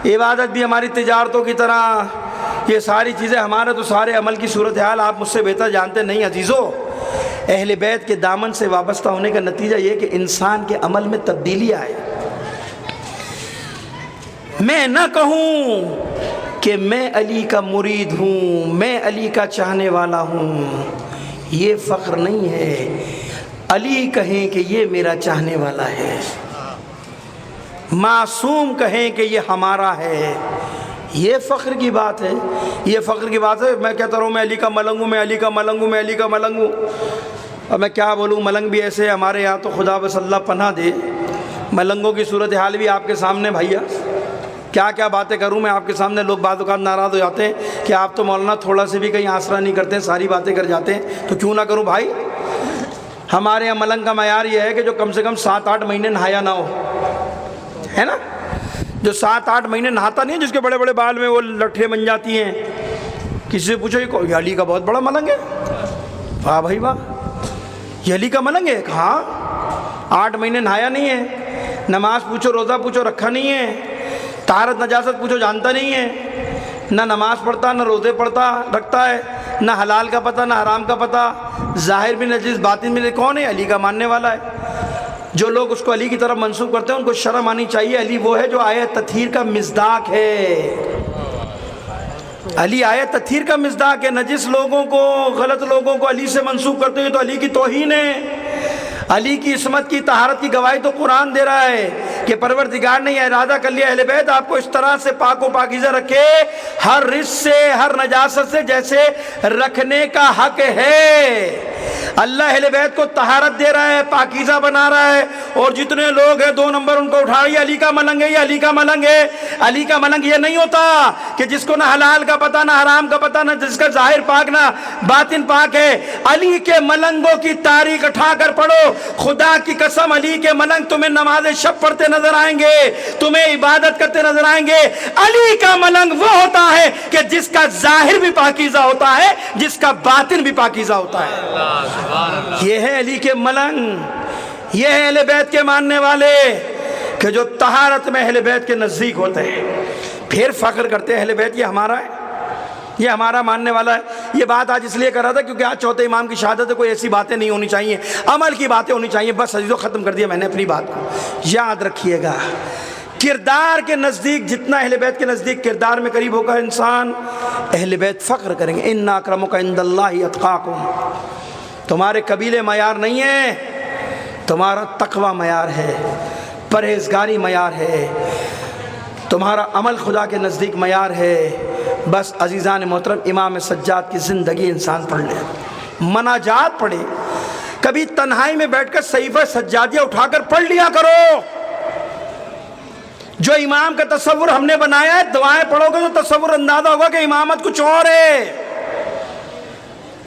عبادت بھی ہماری تجارتوں کی طرح، یہ ساری چیزیں ہمارے تو سارے عمل کی صورتحال آپ مجھ سے بہتر جانتے نہیں عزیزو۔ اہل بیت کے دامن سے وابستہ ہونے کا نتیجہ یہ کہ انسان کے عمل میں تبدیلی آئے۔ میں نہ کہوں کہ میں علی کا مرید ہوں، میں علی کا چاہنے والا ہوں، یہ فخر نہیں ہے۔ علی کہیں کہ یہ میرا چاہنے والا ہے، معصوم کہیں کہ یہ ہمارا ہے، یہ فخر کی بات ہے، یہ فخر کی بات ہے۔ میں کہتا رہوں میں علی کا ملنگ ہوں، میں علی کا ملنگ ہوں، میں علی کا ملنگ ہوں، اور میں کیا بولوں، ملنگ بھی ایسے ہمارے یہاں تو خدا بس اللہ پناہ دے، ملنگوں کی صورتحال بھی آپ کے سامنے بھائیا، کیا کیا باتیں کروں میں آپ کے سامنے۔ لوگ بعض اوقات ناراض ہو جاتے ہیں کہ آپ تو مولانا تھوڑا سے بھی کہیں آسرا نہیں کرتے ہیں، ساری باتیں کر جاتے ہیں، تو کیوں نہ کروں بھائی۔ ہمارے یہاں ملنگ کا معیار یہ ہے کہ جو کم سے کم 7-8 مہینے نہایا نہ ہو، ہے نا، جو 7-8 مہینے نہاتا نہیں ہے، جس کے بڑے بڑے بال میں وہ لٹھیں بن جاتی ہیں۔ کسی سے پوچھو یہ علی کا بہت بڑا ملنگ ہے، واہ بھائی واہ، یہ علی کا ملنگ ہے، ہاں 8 مہینے نہایا نہیں ہے، نماز پوچھو روزہ پوچھو رکھا نہیں ہے، طہارت نجاست پوچھو جانتا نہیں ہے، نہ نماز پڑھتا نہ روزے پڑھتا رکھتا ہے، نہ حلال کا پتہ نہ حرام کا پتہ، ظاہر بھی نجیس باطن بھی، کون ہے؟ علی کا ماننے والا ہے۔ جو لوگ اس کو علی کی طرف منسوب کرتے ہیں ان کو شرم آنی چاہیے۔ علی وہ ہے جو آیت تطہیر کا مصداق ہے، علی آیت تطہیر کا مصداق ہے۔ نجس لوگوں کو، غلط لوگوں کو علی سے منسوب کرتے ہیں تو علی کی توہین ہے۔ علی کی عصمت کی طہارت کی گواہی تو قرآن دے رہا ہے کہ پروردگار نے یہ ارادہ کر لیا اہل بیت آپ کو اس طرح سے پاک و پاکیزہ رکھے، ہر رجس سے، ہر نجاست سے جیسے رکھنے کا حق ہے۔ اللہ اہل بیت کو طہارت دے رہا ہے، پاکیزہ بنا رہا ہے، اور جتنے لوگ ہیں 2 نمبر ان کو اٹھا، یہ علی کا ملنگ ہے، یہ علی کا ملنگ ہے۔ علی کا ملنگ یہ نہیں ہوتا کہ جس کو نہ حلال کا پتہ نہ حرام کا پتہ، نہ جس کا ظاہر پاک نہ باطن پاک ہے۔ علی کے ملنگوں کی تاریخ اٹھا کر پڑھو، خدا کی قسم علی کے ملنگ تمہیں نماز شب پڑھتے نظر آئیں گے، تمہیں عبادت کرتے نظر آئیں گے۔ علی کا ملنگ وہ ہوتا ہے کہ جس کا ظاہر بھی پاکیزہ ہوتا ہے، جس کا باطن بھی پاکیزہ ہوتا ہے۔ یہ ہے علی کے ملنگ، یہ ہے اہل بیت کے ماننے والے کہ جو طہارت میں اہل بیت کے نزدیک ہوتے ہیں، پھر فخر کرتے ہیں اہل بیت یہ ہمارا ہے، یہ ہمارا ماننے والا ہے۔ یہ بات آج اس لیے کر رہا تھا کیونکہ آج چوتھے امام کی شہادت ہے، کوئی ایسی باتیں نہیں ہونی چاہیے، عمل کی باتیں ہونی چاہیے۔ بس عزیزو ختم کر دیا میں نے اپنی بات کو۔ یاد رکھیے گا کردار کے نزدیک جتنا اہل بیت کے نزدیک کردار میں قریب ہوگا انسان، اہل بیت فخر کریں گے۔ ان اکرمکم عند اللہ اتقاکم، تمہارے قبیلے معیار نہیں ہے، تمہارا تقوی معیار ہے، پرہیزگاری معیار ہے، تمہارا عمل خدا کے نزدیک معیار ہے۔ بس عزیزان محترم امام سجاد کی زندگی انسان پڑھ لے، مناجات پڑھے، کبھی تنہائی میں بیٹھ کر صحیفہ سجادیہ اٹھا کر پڑھ لیا کرو۔ جو امام کا تصور ہم نے بنایا ہے، دعائیں پڑھو گے تو تصور اندازہ ہوگا کہ امامت کچھ اور ہے۔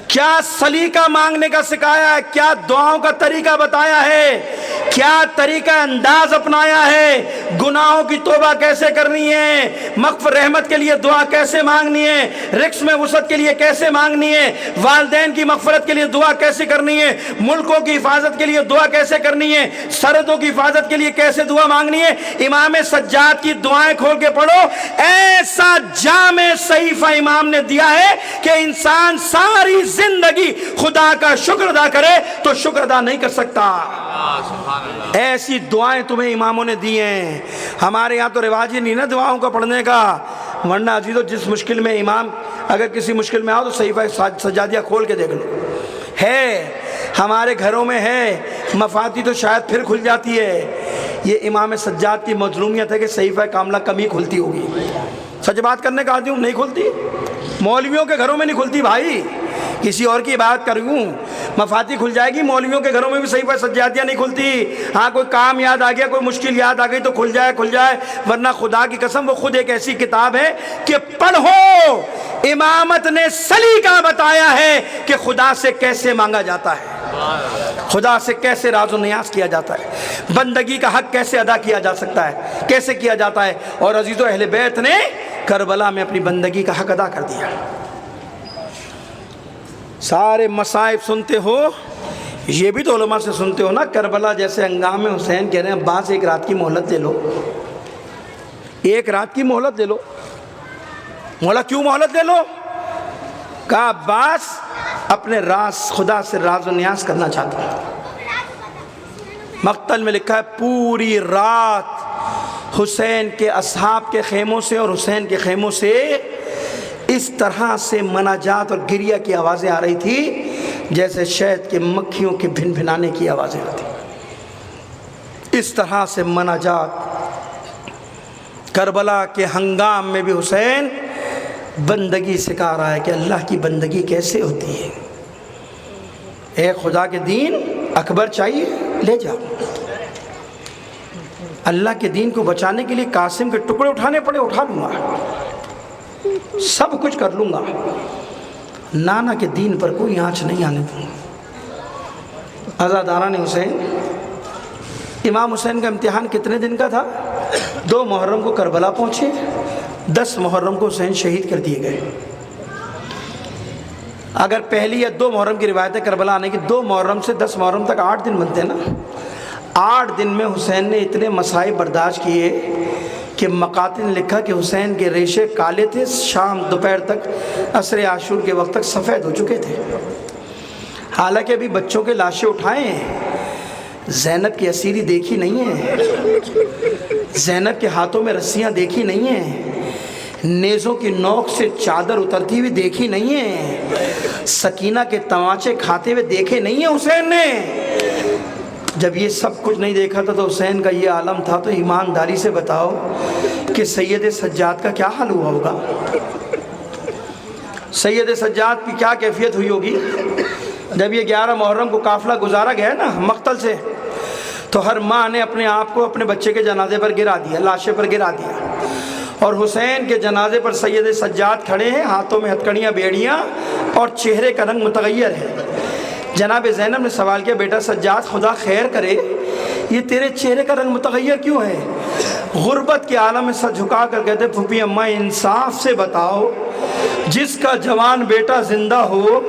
کیا سلیقہ مانگنے کا سکھایا ہے، کیا دعاؤں کا طریقہ بتایا ہے، کیا طریقہ انداز اپنایا ہے، گناہوں کی توبہ کیسے کرنی ہے، مغفرت رحمت کے لیے دعا کیسے مانگنی ہے، رزق میں وسعت کے لیے کیسے مانگنی ہے، والدین کی مغفرت کے لیے دعا کیسے کرنی ہے، ملکوں کی حفاظت کے لیے دعا کیسے کرنی ہے، سرحدوں کی حفاظت کے لیے کیسے دعا مانگنی ہے۔ امام سجاد کی دعائیں کھول کے پڑھو، ایسا جامع صحیفہ امام نے دیا ہے کہ انسان ساری زندگی خدا کا شکر ادا کرے تو شکر ادا نہیں کر سکتا۔ ایسی دعائیں تمہیں اماموں نے دی ہیں۔ ہمارے یہاں تو رواج ہی نہیں نا دعاؤں کا پڑھنے کا، ورنہ عزیزو جس مشکل میں امام اگر کسی مشکل میں آؤ تو صحیفہ سجادیہ کھول کے دیکھ لو، ہے ہمارے گھروں میں ہے، مفاتی تو شاید پھر کھل جاتی ہے۔ یہ امام سجاد کی مظلومیت ہے کہ صحیفہ کاملہ کم ہی کھلتی ہوگی، سچ بات کرنے کا عادی ہوں، نہیں کھلتی، مولویوں کے گھروں میں نہیں کھلتی بھائی، کسی اور کی عبادت کروں مفاتی کھل جائے گی، مولویوں کے گھروں میں بھی صحیفہ سجادیہ نہیں کھلتی۔ ہاں کوئی کام یاد آ گیا، کوئی مشکل یاد آ گئی تو کھل جائے، ورنہ خدا کی قسم وہ خود ایک ایسی کتاب ہے کہ پڑھو، امامت نے سلیقہ بتایا ہے کہ خدا سے کیسے مانگا جاتا ہے، خدا سے کیسے راز و نیاز کیا جاتا ہے، بندگی کا حق کیسے ادا کیا جا سکتا ہے، کیسے کیا جاتا ہے۔ اور عزیزو اہل بیت نے کربلا میں اپنی بندگی کا حق ادا کر دیا۔ سارے مصائب سنتے ہو، یہ بھی تو علماء سے سنتے ہو نا، کربلا جیسے ہنگامے حسین کہہ رہے ہیں عباس ایک رات کی مہلت لے لو، ایک رات کی مہلت لے لو۔ مولا کیوں مہلت لے لو؟ کہا عباس اپنے راز خدا سے راز و نیاز کرنا چاہتا ہوں۔ مقتل میں لکھا ہے پوری رات حسین کے اصحاب کے خیموں سے اور حسین کے خیموں سے اس طرح سے مناجات اور گریہ کی آوازیں آ رہی تھی جیسے شہد کے مکھیوں کے بھن بھنانے کی آوازیں آتی، اس طرح سے مناجات۔ کربلا کے ہنگام میں بھی حسین بندگی سکھا رہا ہے کہ اللہ کی بندگی کیسے ہوتی ہے۔ اے خدا کے دین اکبر چاہیے لے جاؤ، اللہ کے دین کو بچانے کے لیے قاسم کے ٹکڑے اٹھانے پڑے اٹھا لوں گا، سب کچھ کر لوں گا، نانا کے دین پر کوئی آنچ نہیں آنے دوں گا۔ عزاداران حسین، امام حسین کا امتحان کتنے دن کا تھا؟ 2 محرم کو کربلا پہنچے، 10 محرم کو حسین شہید کر دیے گئے۔ اگر پہلی یا 2 محرم کی روایت ہے کربلا آنے کی، 2 محرم سے 10 محرم تک 8 دن بنتے ہیں نا، 8 دن میں حسین نے اتنے مصائب برداشت کیے کہ مقاتل نے لکھا کہ حسین کے ریشے کالے تھے، شام دوپہر تک عصر عاشور کے وقت تک سفید ہو چکے تھے۔ حالانکہ ابھی بچوں کے لاشیں اٹھائے ہیں، زینب کی اسیری دیکھی نہیں ہے، زینب کے ہاتھوں میں رسیاں دیکھی نہیں ہیں، نیزوں کی نوک سے چادر اترتی ہوئی دیکھی نہیں ہے، سکینہ کے تماچے کھاتے ہوئے دیکھے نہیں ہیں حسین نے۔ جب یہ سب کچھ نہیں دیکھا تھا تو حسین کا یہ عالم تھا، تو ایمانداری سے بتاؤ کہ سید سجاد کا کیا حال ہوا ہوگا؟ سید سجاد کی کیا کیفیت ہوئی ہوگی؟ جب یہ 11 محرم کو قافلہ گزارا گیا نا مقتل سے، تو ہر ماں نے اپنے آپ کو اپنے بچے کے جنازے پر گرا دیا، لاشے پر گرا دیا، اور حسین کے جنازے پر سید سجاد کھڑے ہیں، ہاتھوں میں ہتکڑیاں بیڑیاں اور چہرے کا رنگ متغیر ہے۔ جناب زینب نے سوال کیا، بیٹا سجاد خدا خیر کرے، یہ تیرے چہرے کا رنگ متغیر کیوں ہے؟ غربت کے عالم میں سر جھکا کر کہتے پھوپھی اماں انصاف سے بتاؤ، جس کا جوان بیٹا زندہ ہو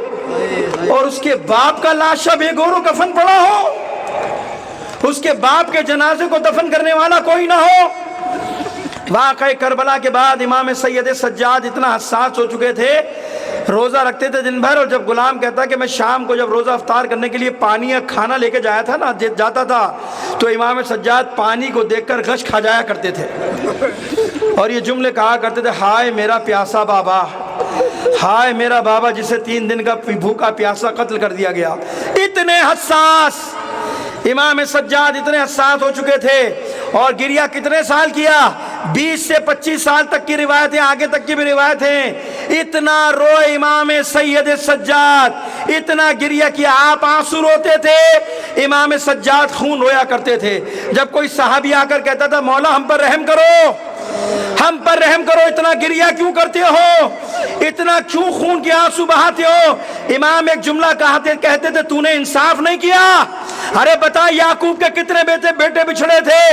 اور اس کے باپ کا لاشا بے گور و کفن پڑا ہو، اس کے باپ کے جنازے کو دفن کرنے والا کوئی نہ ہو۔ واقعہ کربلا کے بعد امام سید سجاد اتنا حساس ہو چکے تھے، روزہ رکھتے تھے دن بھر، اور جب غلام کہتا کہ میں شام کو جب روزہ افطار کرنے کے لیے پانی یا کھانا لے کے جاتا تھا تو امام سجاد پانی کو دیکھ کر غش کھا جایا کرتے تھے، اور یہ جملے کہا کرتے تھے، ہائے میرا پیاسا بابا، ہائے میرا بابا جسے 3 دن کا بھوکا پیاسا قتل کر دیا گیا۔ اتنے حساس امام سجاد اتنے حساس ہو چکے تھے، اور گریہ کتنے سال کیا؟ 20 سے 25 سال تک کی روایتیں، آگے تک کی بھی روایتیں، اتنا روئے امام سید سجاد، اتنا گریہ کیا، آپ آنسو روتے تھے، امام سجاد خون رویا کرتے تھے۔ جب کوئی صحابی آ کر کہتا تھا مولا ہم پر رحم کرو، ہم پر رحم کرو، اتنا گریہ کیوں کرتے ہو، اتنا کیوں خون کے آنسو بہاتے ہو؟ امام ایک جملہ کہتے تھے، تو نے انصاف نہیں کیا، ارے بتا یعقوب کے کتنے بیٹے بچھڑے تھے،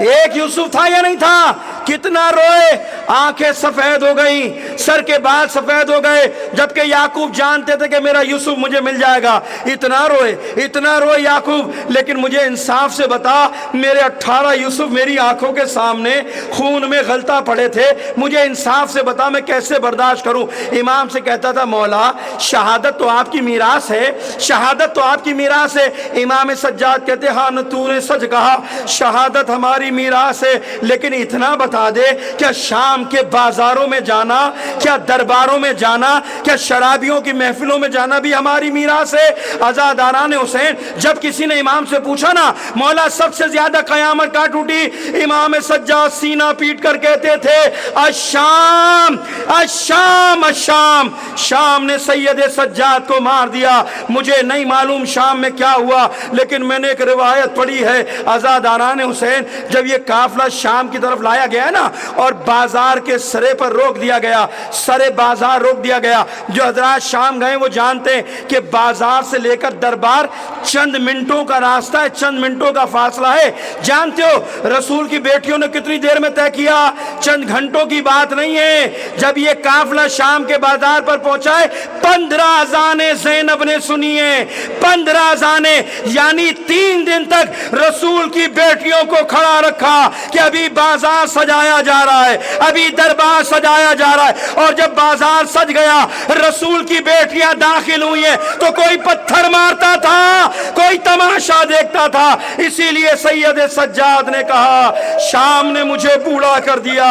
ایک یوسف تھا یا نہیں تھا؟ کتنا روئے، آنکھیں سفید ہو گئیں، سر کے بال سفید ہو گئے، جبکہ یعقوب جانتے تھے کہ میرا یوسف مجھے مل جائے گا، اتنا روئے یعقوب، لیکن مجھے انصاف سے بتا، میرے 18 یوسف میری آنکھوں کے سامنے خون میں غلطہ پڑے تھے، مجھے انصاف سے بتا میں کیسے برداشت کروں؟ امام سے کہتا تھا مولا شہادت تو آپ کی میراث ہے، شہادت تو آپ کی میراث ہے۔ امام سجاد کہتے ہاں تو نے سچ کہا، شہادت ہماری میراث ہے، لیکن اتنا بتا بتا دے کیا شام کے بازاروں میں جانا، کیا درباروں میں جانا، کیا شرابیوں کی محفلوں میں جانا بھی ہماری میراث ہے؟ عزاداران حسین جب کسی نے امام سے پوچھا نا مولا سب سے زیادہ قیامت کہاں ٹوٹی، امام سجاد سینہ پیٹ کر کہتے تھے الشام الشام الشام، شام نے سید سجاد کو مار دیا۔ مجھے نہیں معلوم شام میں کیا ہوا، لیکن میں نے ایک روایت پڑھی ہے عزاداران حسین جب یہ قافلہ شام کی طرف لایا گیا نا اور بازار کے سرے پر روک دیا گیا، سرے بازار روک دیا گیا، جو حضرات شام گئے وہ جانتے ہیں کہ بازار سے لے کر دربار چند منٹوں کا راستہ ہے، چند منٹوں کا فاصلہ ہے۔ جانتے ہو رسول کی بیٹیوں نے کتنی دیر میں طے کیا؟ چند گھنٹوں کی بات نہیں ہے۔ جب یہ قافلہ شام کے بازار پر پہنچا ہے 15 اذانیں زینب نے سنی ہیں، 15 اذانیں، یعنی 3 دن تک رسول کی بیٹیوں کو کھڑا رکھا کہ ابھی بازار سجایا جا رہا ہے، ابھی دربار سجایا جا رہا ہے۔ اور جب بازار سج گیا رسول کی بیٹیاں داخل ہوئی ہیں تو کوئی پتھر مارتا تھا، کوئی تماشا دیکھتا تھا۔ اسی لیے سید سجاد نے کہا شام نے مجھے بوڑھا کر دیا،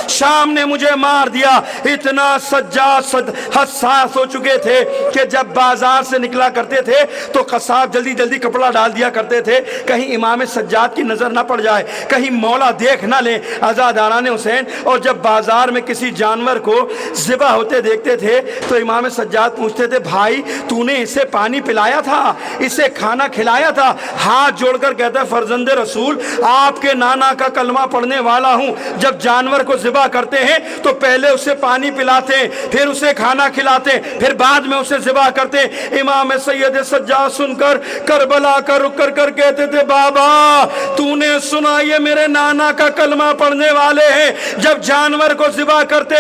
شام نے مجھے مار دیا۔ اتنا سجاد حساس ہو چکے تھے کہ جب بازار سے نکلا کرتے تھے تو قصاب جلدی جلدی کپڑا ڈال دیا کرتے تھے کہیں امام سجاد کی نظر نہ پڑ جائے، کہیں مولا دیکھ نہ لیں عزاداران حسین۔ اور جب بازار میں کسی جانور کو ذبح ہوتے دیکھتے تھے تو امام سجاد پوچھتے تھے بھائی تو نے اسے پانی پلایا تھا، اسے کھانا کھلایا تھا؟ ہاتھ جوڑ کر کہتا ہے فرزند رسول آپ کے نانا کا کلمہ پڑھنے والا ہوں، جب جانور کو ذبح کرتے ہیں تو پہلے اسے پانی پلاتے ہیں، پھر اسے کھانا کھلاتے ہیں، پھر بعد میں اسے ذبح کرتے ہیں۔ امام سید سجاد سن کر کربلا کا رک کر کہتے تھے بابا تو نے سنا یہ میرے نانا کا کلمہ پڑھنے والے ہیں، جب جانور کو ذبح کرتے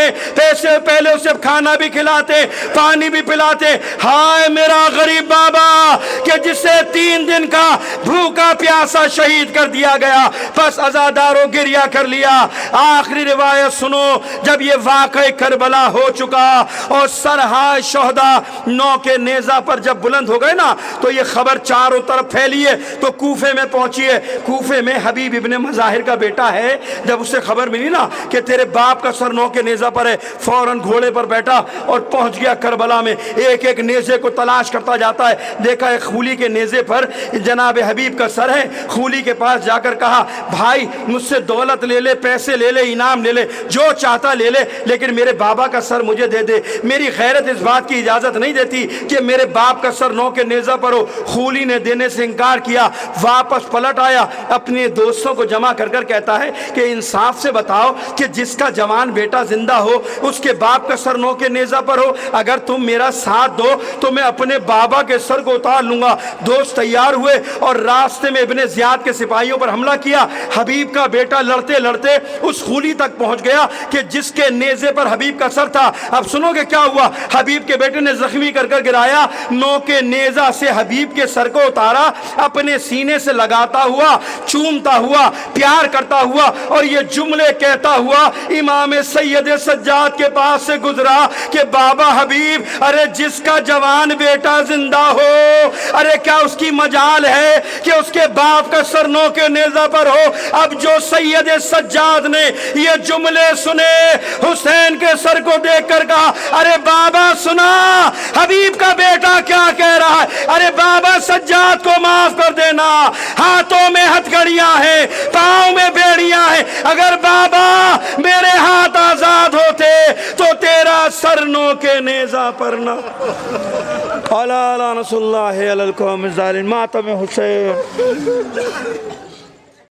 پہلے اسے کھانا بھی کھلاتے پانی بھی پلاتے۔ ہائے میرا غریب بابا کہ جسے 3 دن کا بھوکا پیاسا شہید کر دیا گیا، بس عزاداروں گریہ کر لیا۔ آخری روایت سنو، جب یہ واقعہ کربلا ہو چکا اور سرہائے شہداء نو کے نیزہ پر جب بلند ہو گئے نا تو یہ خبر چاروں طرف پھیلی ہے تو کوفے میں پہنچی ہے۔ کوفے میں حبیب ابن مظاہر کا بیٹا ہے، جب اسے خبر ملی نا کہ تیرے باپ کا سر نو کے نیزہ پر ہے، فوراً گھوڑے پر بیٹھا اور پہنچ گیا کربلا میں۔ ایک ایک نیزے کو تلاش کرتا جاتا ہے، دیکھا ایک خولی کے نیزے پر جناب حبیب کا سر ہے۔ خولی کے پاس جا کر کہا بھائی مجھ سے دولت لے لے، پیسے لے لے، انعام لے لے، جو چاہتا لے لے، لیکن میرے بابا کا سر مجھے دے دے۔ میری غیرت اس بات کی اجازت نہیں دیتی کہ میرے باپ کا سر نو کے نیزہ پر ہو۔ خولی نے دینے سے انکار کیا، واپس پلٹ آیا، اپنے دوستوں کو جمع کر کر کہتا ہے کہ انصاف سے بتاؤ کہ جس کا جوان بیٹا زندہ ہو اس کے باپ کا سر نو کے نیزہ پر ہو، اگر تم میرا ساتھ دو تو میں اپنے بابا کے سر کو اتار لوں گا۔ دوست تیار ہوئے اور راستے میں ابن زیاد کے سپاہیوں پر حملہ کیا۔ حبیب کا بیٹا لڑتے لڑتے اس خولی تک پہنچ گیا کہ جس کے نیزے پر حبیب کا سر تھا۔ اب سنو کہ کیا ہوا، حبیب کے بیٹے نے زخمی کر کر گرایا، نو کے نیزہ سے حبیب کے سر کو اتارا، اپنے سینے سے لگاتا ہوا، چومتا ہوا، پیار کرتا ہوا اور یہ جملے کہتا ہوا امام سید سجاد کے پاس سے گزرا کہ بابا حبیب ارے جس کا جوان بیٹا زندہ ہو، ارے کیا اس کی مجال ہے کہ اس کے باپ کا سر نو کے نیزہ پر ہو۔ اب جو سید سجاد نے یہ جملے سنے حسین کے سر کو دیکھ کر کہا ارے بابا سنا حبیب کا بیٹا کیا کہہ رہا ہے، ارے بابا سجاد کو معاف کر دینا، ہاتھوں میں ہتھکڑیاں ہیں، پاؤں میں بیڑیاں ہیں، اگر بابا میرے ہاتھ آزاد ہوتے تو تیرا سر نو کے نیزہ پر نہ۔ علی لعنت اللہ علی القوم الظالمین، ماتم حسین۔